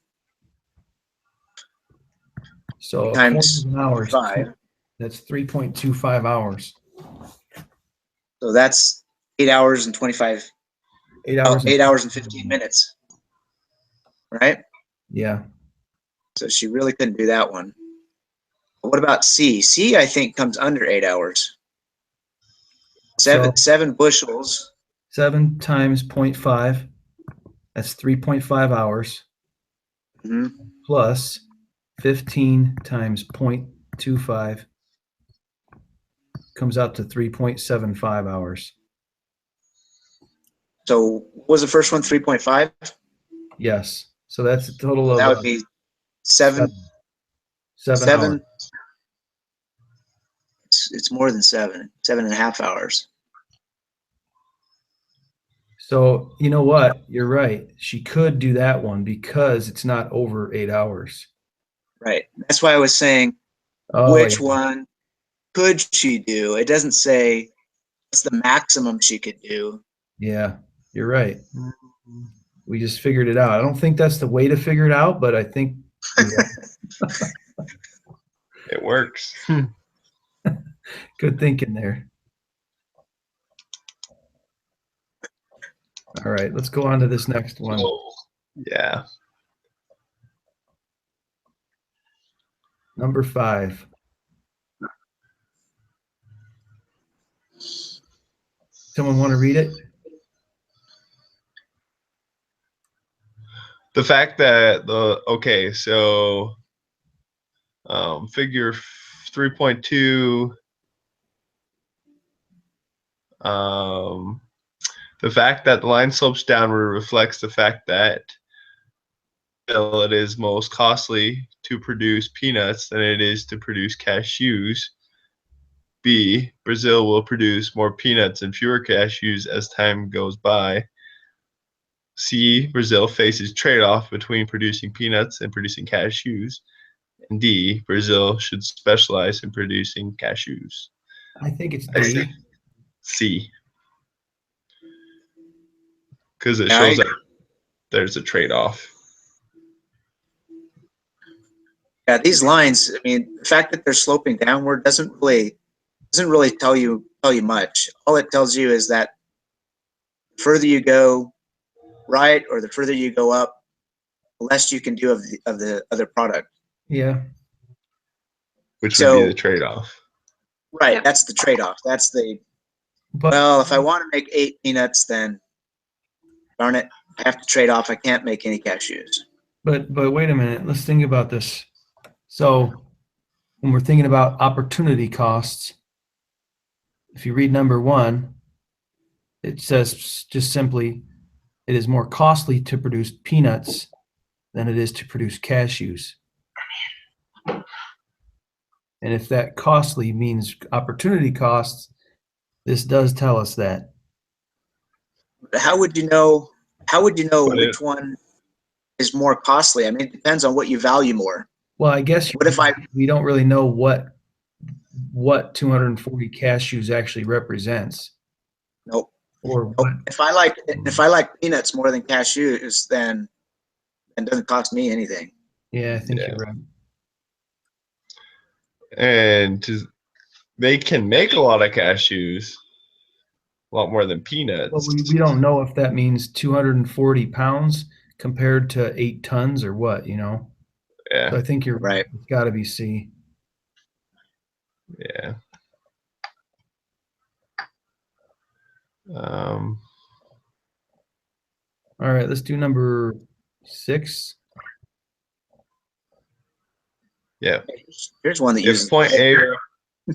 So a times quarter of an hour is 5. that's 3.25 hours. So that's 8 hours and 25, 8 hours. 8 hours and 15 minutes. Right? Yeah. So she really couldn't do that one. But what about C? C, I think, comes under 8 hours. So 7 bushels. 7 times 0.5, that's 3.5 hours, Mhm. plus 15 times 0.25 comes out to 3.75 hours. So what was the first one? 3.5? Yes. So that's a total of That would be 7. 7 hours. 7. It's more than 7. 7.5 hours. So you know what? You're right. She could do that one because it's not over 8 hours. Right. That's why I was saying, Oh, which yeah. one could she do? It doesn't say what's the maximum she could do. Yeah, you're right. We just figured it out. I don't think that's the way to figure it out, but I think It works. good thinking there. All right, let's go on to this next one. Yeah. Number 5. Someone want to read it? The fact that so figure 3.2, the fact that the line slopes downward reflects the fact that it is most costly to produce peanuts than it is to produce cashews. B, Brazil will produce more peanuts and fewer cashews as time goes by. C, Brazil faces trade-off between producing peanuts and producing cashews. And D, Brazil should specialize in producing cashews. I think it's I D. say C. Because it Yeah, shows that there's a trade-off. Yeah, these lines, I mean, the fact that they're sloping downward doesn't really tell you much. All it tells you is that the further you go right or the further you go up, the less you can do of the other product. Yeah. Which would be So the trade-off. right, Yep. that's the trade-off. That's the But well, if I want to make 8 peanuts, then darn it, I have to trade off. I can't make any cashews. but wait a minute. Let's think about this. So when we're thinking about opportunity costs, if you read number 1, it says just simply, it is more costly to produce peanuts than it is to produce cashews. And if that costly means opportunity costs, this does tell us that. But how would you know But which one is more costly? I mean, it depends on what you value more. Well, I guess What if we don't really know what 240 cashews actually represents. nope. Or Nope. what. If I like peanuts more than cashews, then it doesn't cost me anything. Yeah, I think Yeah. you're right. And they can make a lot of cashews, a lot more than peanuts. Well, we don't know if that means 240 pounds compared to 8 tons or what, you know? Yeah, So I think you're Right. It's got to be C. yeah. Um, All right, let's do number 6. yeah. Here's one that If uses. point A Go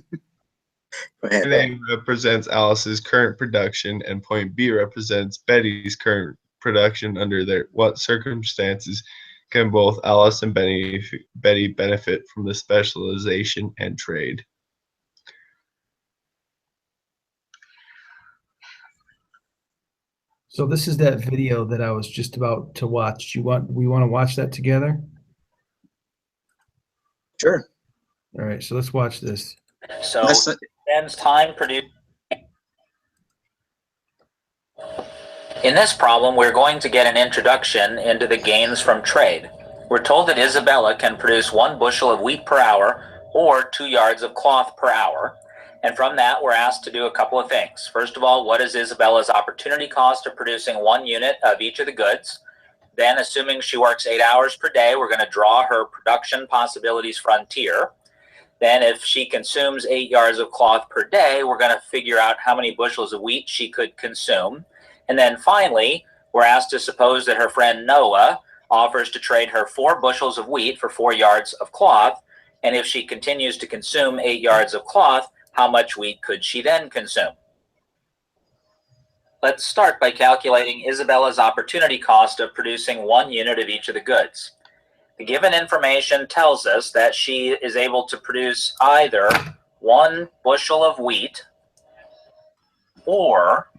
ahead. A represents Alice's current production and point B represents Betty's current production, under what circumstances can both Alice and Betty benefit from the specialization and trade? So this is that video that I was just about to watch. We want to watch that together? Sure. All right, so let's watch this. So Let's- spends time producing. In this problem, we're going to get an introduction into the gains from trade. We're told that Isabella can produce 1 bushel of wheat per hour or 2 yards of cloth per hour. And from that, we're asked to do a couple of things. First of all, what is Isabella's opportunity cost of producing 1 unit of each of the goods? Then, assuming she works 8 hours per day, we're going to draw her production possibilities frontier. Then if she consumes 8 yards of cloth per day, we're going to figure out how many bushels of wheat she could consume. And then finally, we're asked to suppose that her friend Noah offers to trade her 4 bushels of wheat for 4 yards of cloth. And if she continues to consume 8 yards of cloth, how much wheat could she then consume? Let's start by calculating Isabella's opportunity cost of producing 1 unit of each of the goods. The given information tells us that she is able to produce either 1 bushel of wheat or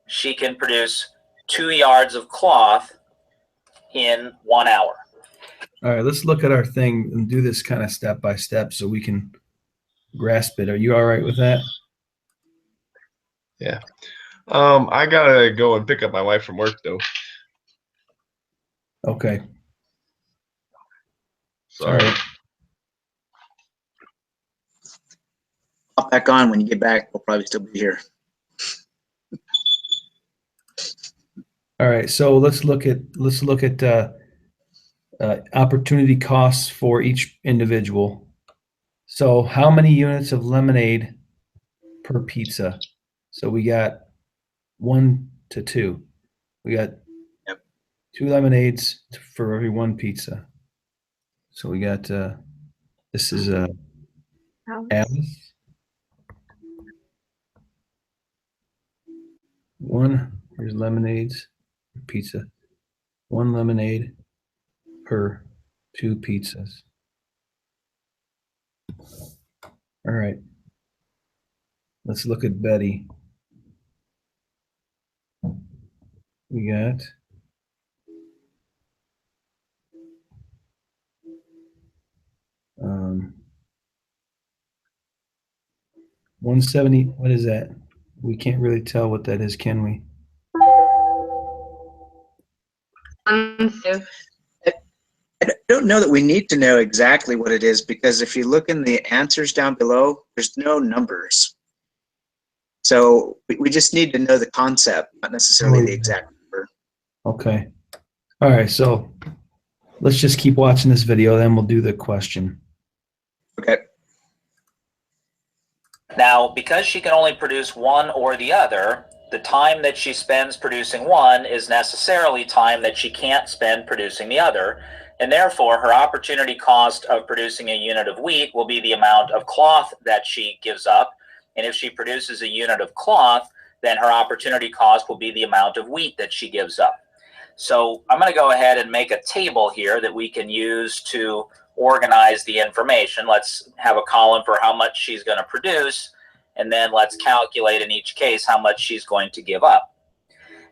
she can produce 2 yards of cloth in 1 hour. All right, let's look at our thing and do this kind of step by step so we can grasp it. Are you all right with that? Yeah. I gotta go and pick up my wife from work though. Okay. All Sorry. right. Hop back on when you get back. We'll probably still be here. All right. So let's look at opportunity costs for each individual. So how many units of lemonade per pizza? So we got 1 to 2. We got Yep. 2 lemonades for every 1 pizza. So we got this is Alice. 1, here's lemonades, pizza. 1 lemonade per 2 pizzas. All right. Let's look at Betty. We got um, 170. What is that? We can't really tell what that is, can we? So I don't know that we need to know exactly what it is, because if you look in the answers down below, there's no numbers. So we just need to know the concept, not necessarily the exact number. Okay. All right. So let's just keep watching this video, then we'll do the question. Okay. Now, because she can only produce 1 or the other, the time that she spends producing 1 is necessarily time that she can't spend producing the other, and therefore her opportunity cost of producing a unit of wheat will be the amount of cloth that she gives up, and if she produces a unit of cloth, then her opportunity cost will be the amount of wheat that she gives up. So I'm going to go ahead and make a table here that we can use to organize the information. Let's have a column for how much she's going to produce, and then let's calculate in each case how much she's going to give up.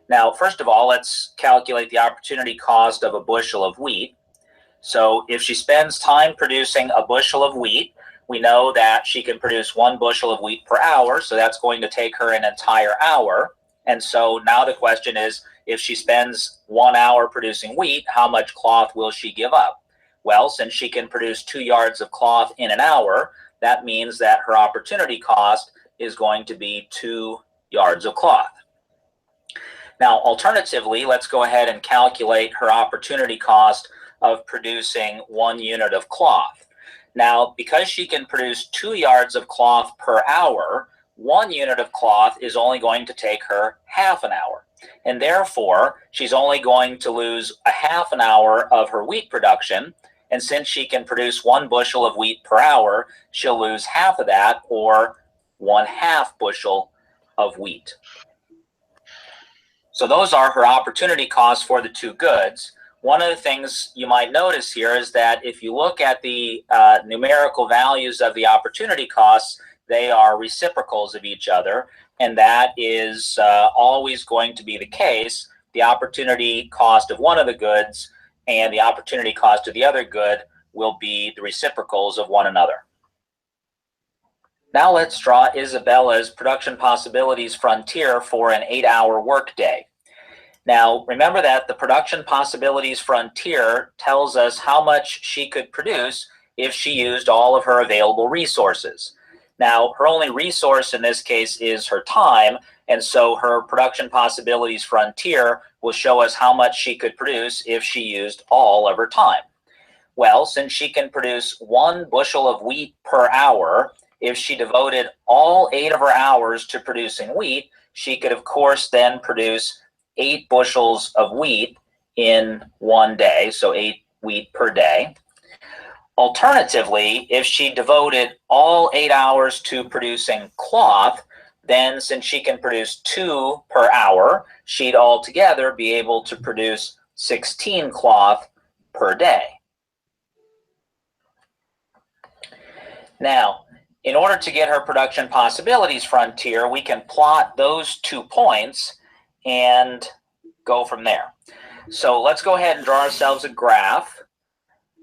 Now, first of all, let's calculate the opportunity cost of a bushel of wheat. So if she spends time producing a bushel of wheat, we know that she can produce 1 bushel of wheat per hour, so that's going to take her an entire hour. And so now the question is, if she spends 1 hour producing wheat, how much cloth will she give up? Well, since she can produce 2 yards of cloth in an hour, that means that her opportunity cost is going to be 2 yards of cloth. Now, alternatively, let's go ahead and calculate her opportunity cost of producing 1 unit of cloth. Now, because she can produce 2 yards of cloth per hour, 1 unit of cloth is only going to take her half an hour. And therefore, she's only going to lose a half an hour of her wheat production. And since she can produce 1 bushel of wheat per hour, she'll lose half of that, or 1/2 bushel of wheat. So those are her opportunity costs for the 2 goods. One of the things you might notice here is that if you look at the numerical values of the opportunity costs, they are reciprocals of each other, and that is always going to be the case. The opportunity cost of one of the goods and the opportunity cost of the other good will be the reciprocals of one another. Now let's draw Isabella's production possibilities frontier for an 8-hour workday. Now, remember that the production possibilities frontier tells us how much she could produce if she used all of her available resources. Now, her only resource in this case is her time, and so her production possibilities frontier will show us how much she could produce if she used all of her time. Well, since she can produce 1 bushel of wheat per hour, if she devoted all 8 of her hours to producing wheat, she could, of course, then produce 8 bushels of wheat in 1 day, so 8 wheat per day. Alternatively, if she devoted all 8 hours to producing cloth, then since she can produce 2 per hour, she'd altogether be able to produce 16 cloth per day. Now, in order to get her production possibilities frontier, we can plot those 2 points and go from there. So let's go ahead and draw ourselves a graph.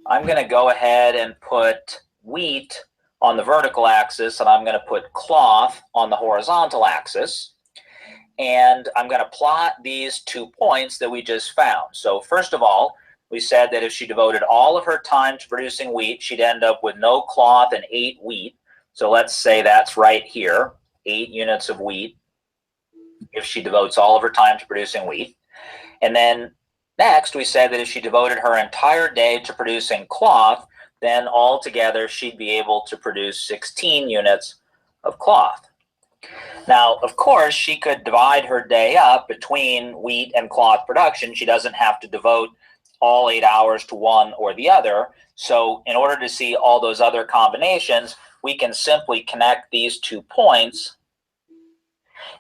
I'm going to go ahead and put wheat on the vertical axis, and I'm going to put cloth on the horizontal axis. And I'm going to plot these 2 points that we just found. So first of all, we said that if she devoted all of her time to producing wheat, she'd end up with no cloth and 8 wheat. So let's say that's right here, 8 units of wheat, if she devotes all of her time to producing wheat. And then next, we said that if she devoted her entire day to producing cloth, then altogether she'd be able to produce 16 units of cloth. Now, of course, she could divide her day up between wheat and cloth production. She doesn't have to devote all 8 hours to one or the other. So in order to see all those other combinations, we can simply connect these 2 points,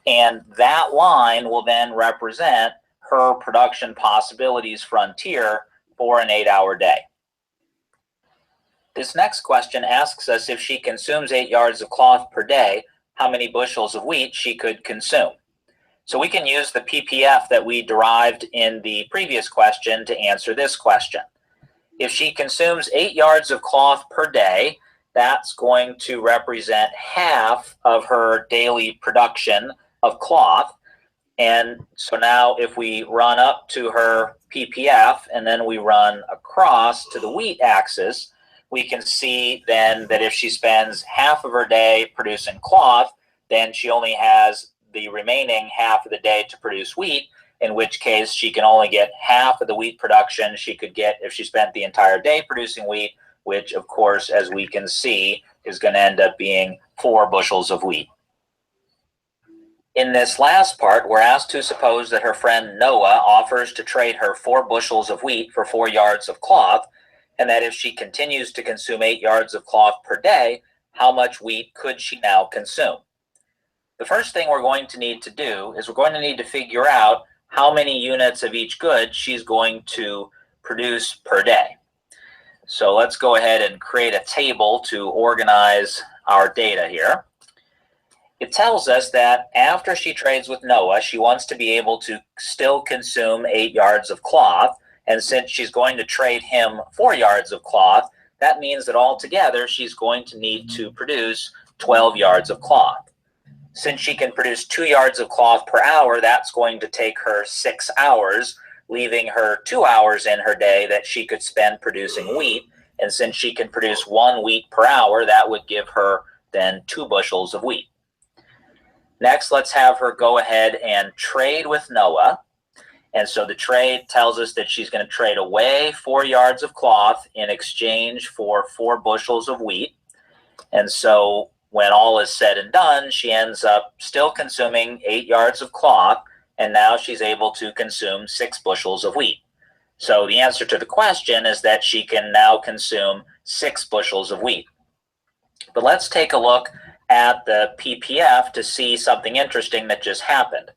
and that line will then represent her production possibilities frontier for an 8-hour day. This next question asks us if she consumes 8 yards of cloth per day, how many bushels of wheat she could consume. So we can use the PPF that we derived in the previous question to answer this question. If she consumes 8 yards of cloth per day, that's going to represent half of her daily production of cloth. And so now if we run up to her PPF and then we run across to the wheat axis, we can see then that if she spends half of her day producing cloth, then she only has the remaining half of the day to produce wheat, in which case she can only get half of the wheat production she could get if she spent the entire day producing wheat, which of course, as we can see, is going to end up being 4 bushels of wheat. In this last part, we're asked to suppose that her friend Noah offers to trade her 4 bushels of wheat for 4 yards of cloth, and that if she continues to consume 8 yards of cloth per day, how much wheat could she now consume? The first thing we're going to need to do is we're going to need to figure out how many units of each good she's going to produce per day. So let's go ahead and create a table to organize our data here. It tells us that after she trades with Noah, she wants to be able to still consume 8 yards of cloth. And since she's going to trade him 4 yards of cloth, that means that altogether she's going to need to produce 12 yards of cloth. Since she can produce 2 yards of cloth per hour, that's going to take her 6 hours, leaving her 2 hours in her day that she could spend producing wheat. And since she can produce 1 wheat per hour, that would give her then 2 bushels of wheat. Next, let's have her go ahead and trade with Noah. And so the trade tells us that she's going to trade away 4 yards of cloth in exchange for 4 bushels of wheat. And so when all is said and done, she ends up still consuming 8 yards of cloth, and now she's able to consume 6 bushels of wheat. So the answer to the question is that she can now consume 6 bushels of wheat. But let's take a look at the PPF to see something interesting that just happened.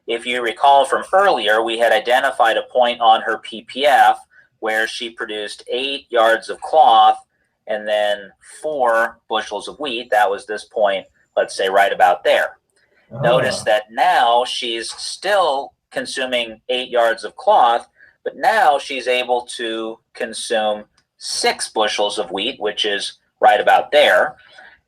If you recall from earlier, we had identified a point on her PPF where she produced 8 yards of cloth and then 4 bushels of wheat. That was this point, let's say right about there. Notice that now she's still consuming 8 yards of cloth, but now she's able to consume 6 bushels of wheat, which is right about there.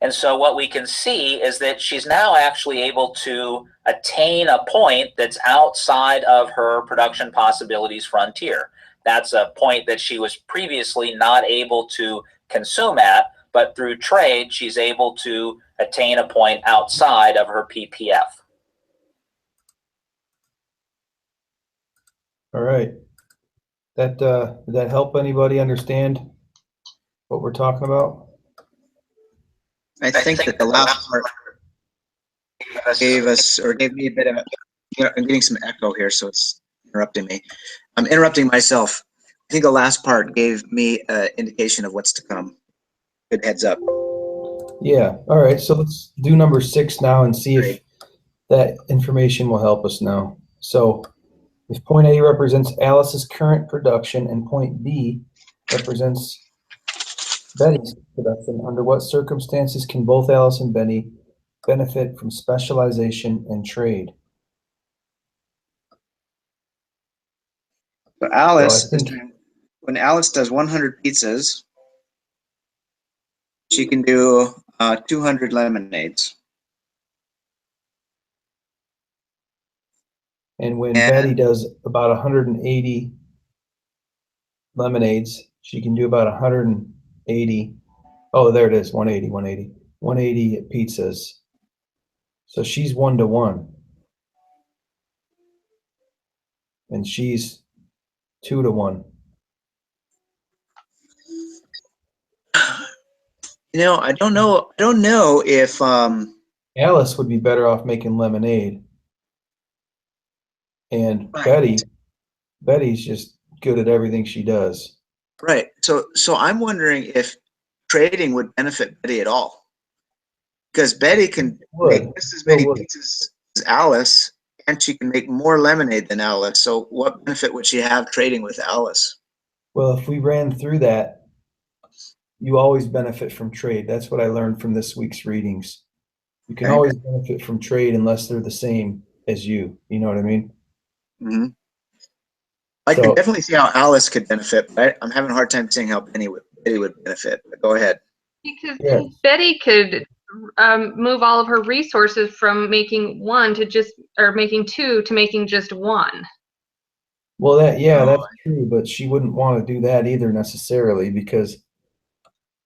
And so what we can see is that she's now actually able to attain a point that's outside of her production possibilities frontier. That's a point that she was previously not able to consume at, but through trade, she's able to attain a point outside of her PPF. All right. Did that help anybody understand what we're talking about? I think that the last part gave me a bit of, I'm getting some echo here, so it's interrupting me. I'm interrupting myself. I think the last part gave me an indication of what's to come. Good heads up. Yeah. All right. So let's do number 6 now and see if that information will help us now. So if point A represents Alice's current production and point B represents Betty's production, under what circumstances can both Alice and Betty benefit from specialization and trade? So Alice, So I think, when Alice does 100 pizzas, she can do 200 lemonades. and when Betty does about 180 lemonades, she can do about 180. Oh, there it is, 180 pizzas. So she's 1 to 1. And she's 2 to 1. I don't know if Alice would be better off making lemonade. And Right. Betty's just good at everything she does. right. So I'm wondering if trading would benefit Betty at all. Because Betty can make just as many pizzas as Alice, and she can make more lemonade than Alice. So what benefit would she have trading with Alice? Well, if we ran through that, you always benefit from trade. That's what I learned from this week's readings. You can Okay. always benefit from trade unless they're the same as you. You know what I mean? Mm-hmm. I can definitely see how Alice could benefit, but I'm having a hard time seeing how Betty would benefit. But go ahead. Because Yeah. Betty could move all of her resources from making 1 to just, or making 2 to making just 1. Well, that's true, but she wouldn't want to do that either necessarily, because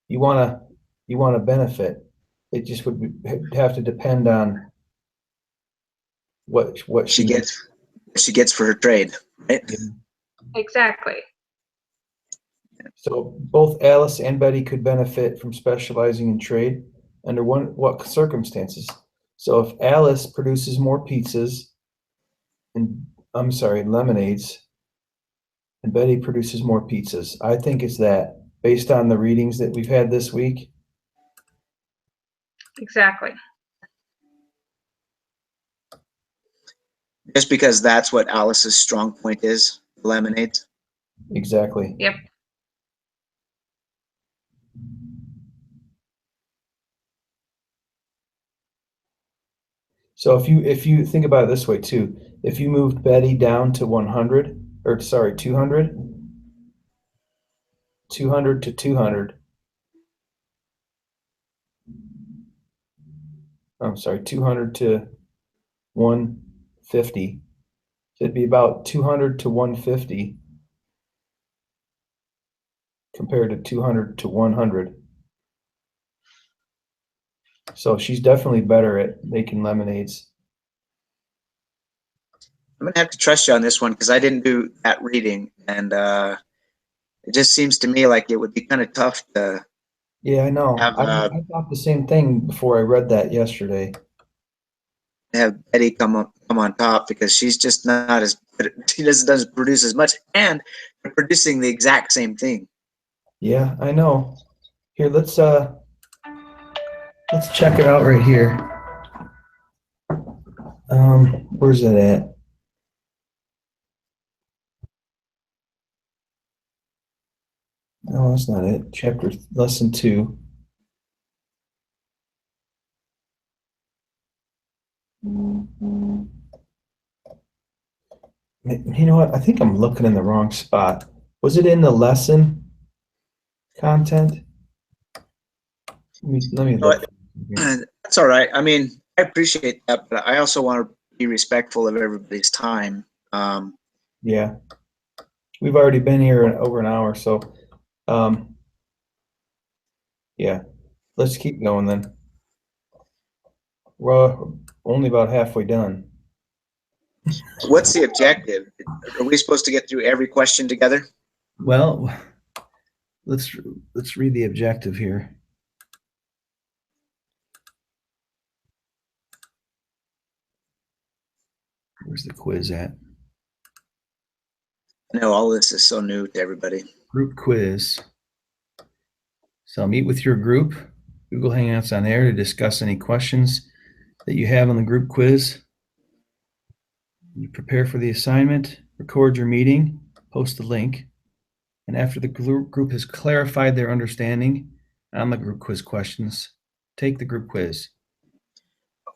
you want to benefit. It just would have to depend on what She gets for her trade, right? Exactly. So both Alice and Betty could benefit from specializing in trade under what circumstances? So if Alice produces more pizzas and lemonades, and Betty produces more pizzas, I think it's that, based on the readings that we've had this week. Exactly. Just because that's what Alice's strong point is, lemonades. Exactly. Yep. So if you think about it this way too, if you moved Betty down to 200, 200 to 200. I'm sorry, 200 to 150. So it'd be about 200 to 150. compared to 200 to 100. So she's definitely better at making lemonades. I'm gonna have to trust you on this one because I didn't do that reading, and it just seems to me like it would be kind of tough to Yeah, I know. have I thought the same thing before I read that yesterday. Betty come on top because she's just not as she doesn't produce as much, and they're producing the exact same thing. Yeah, I know. Here, let's check it out right here. Where's it at? No, that's not it. Lesson 2. You know what? I think I'm looking in the wrong spot. Was it in the lesson content? Let me look. That's all right. I mean, I appreciate that, but I also want to be respectful of everybody's time. Yeah. We've already been here over an hour, so yeah. Let's keep going then. We're only about halfway done. What's the objective? Are we supposed to get through every question together? Well, let's read the objective here. Where's the quiz at? I know all this is so new to everybody. Group quiz. So meet with your group. Google Hangouts on air to discuss any questions that you have on the group quiz. You prepare for the assignment, record your meeting, post the link, and after the group has clarified their understanding on the group quiz questions, take the group quiz.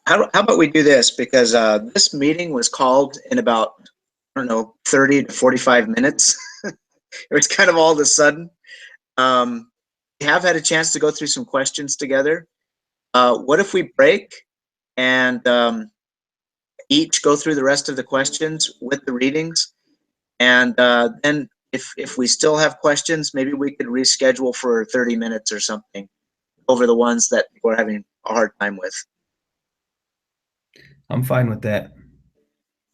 How about we do this? Because this meeting was called in about, I don't know, 30 to 45 minutes. It was kind of all of a sudden. We have had a chance to go through some questions together. What if we break and each go through the rest of the questions with the readings? And then if we still have questions, maybe we could reschedule for 30 minutes or something over the ones that we're having a hard time with. I'm fine with that.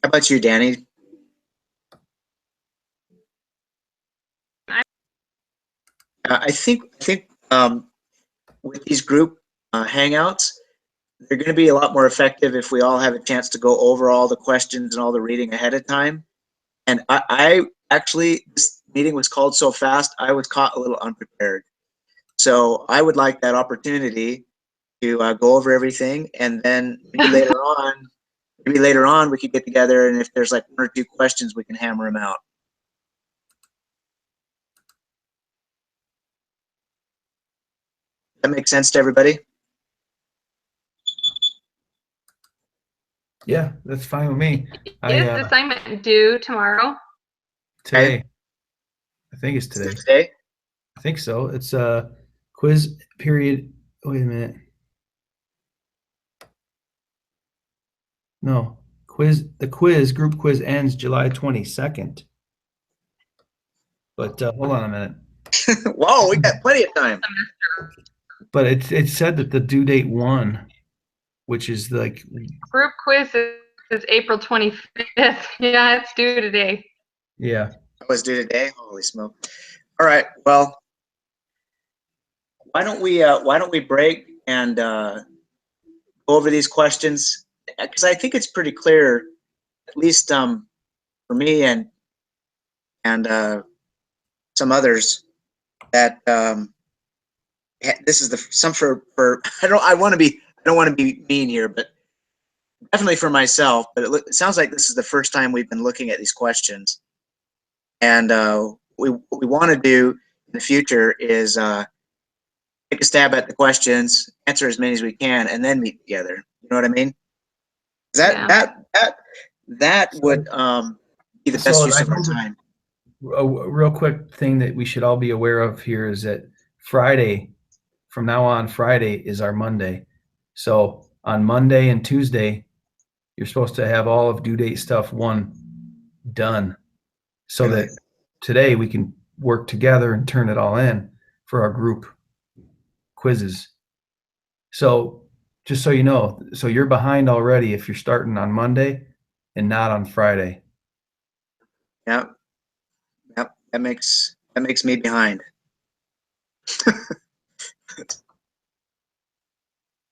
How about you, Danny? I think with these group hangouts, they're going to be a lot more effective if we all have a chance to go over all the questions and all the reading ahead of time. And I actually, this meeting was called so fast, I was caught a little unprepared. So I would like that opportunity to go over everything, and then maybe later on we could get together, and if there's like 1 or 2 questions, we can hammer them out. That makes sense to everybody? Yeah, that's fine with me. Is the assignment due tomorrow? Today. I think it's today. Today? I think so. It's a quiz period. Wait a minute. No, group quiz ends July 22nd. But hold on a minute. Whoa, we got plenty of time. But it said that the due date 1, which is like Group quiz is April 25th. Yeah, it's due today. yeah. It was due today. Holy smoke! All right. Well, why don't we break and go over these questions? Because I think it's pretty clear, at least for me and some others, that this is some for I don't want to be mean here, but definitely for myself. But it sounds like this is the first time we've been looking at these questions, and what we want to do in the future is take a stab at the questions, answer as many as we can, and then meet together. You know what I mean? That would be the best use of our time. A real quick thing that we should all be aware of here is that from now on, Friday is our Monday. So on Monday and Tuesday, you're supposed to have all of due date stuff 1 done, so that today we can work together and turn it all in for our group quizzes. So just so you know, so you're behind already if you're starting on Monday and not on Friday. Yep. Yep. That makes me behind.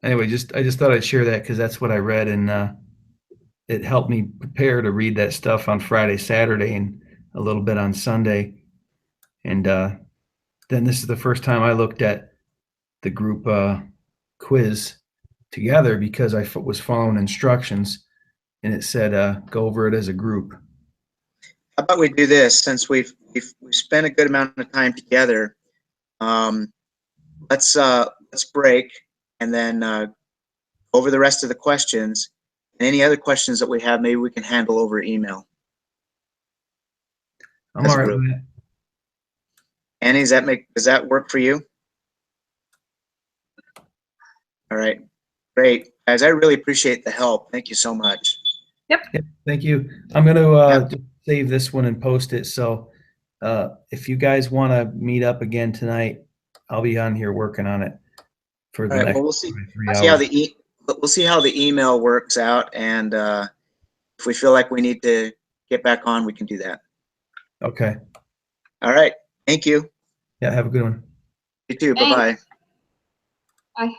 Anyway, I just thought I'd share that because that's what I read, and it helped me prepare to read that stuff on Friday, Saturday, and a little bit on Sunday. And then this is the first time I looked at the group quiz together because I was following instructions, and it said go over it as a group. How about we do this, since we've spent a good amount of time together, let's break and then over the rest of the questions, and any other questions that we have, maybe we can handle over email. I'm As all a right group. with that. Annie, does that work for you? All right, great. Guys, I really appreciate the help. Thank you so much. Yep, thank you. I'm going to save this one and post it. So if you guys want to meet up again tonight, I'll be on here working on it for the All right, next well, we'll see. 3 See how hours. we'll see how the email works out, and if we feel like we need to get back on, we can do that. Okay. All right. Thank you. Yeah, have a good one. You too. Thanks. Bye-bye. Bye.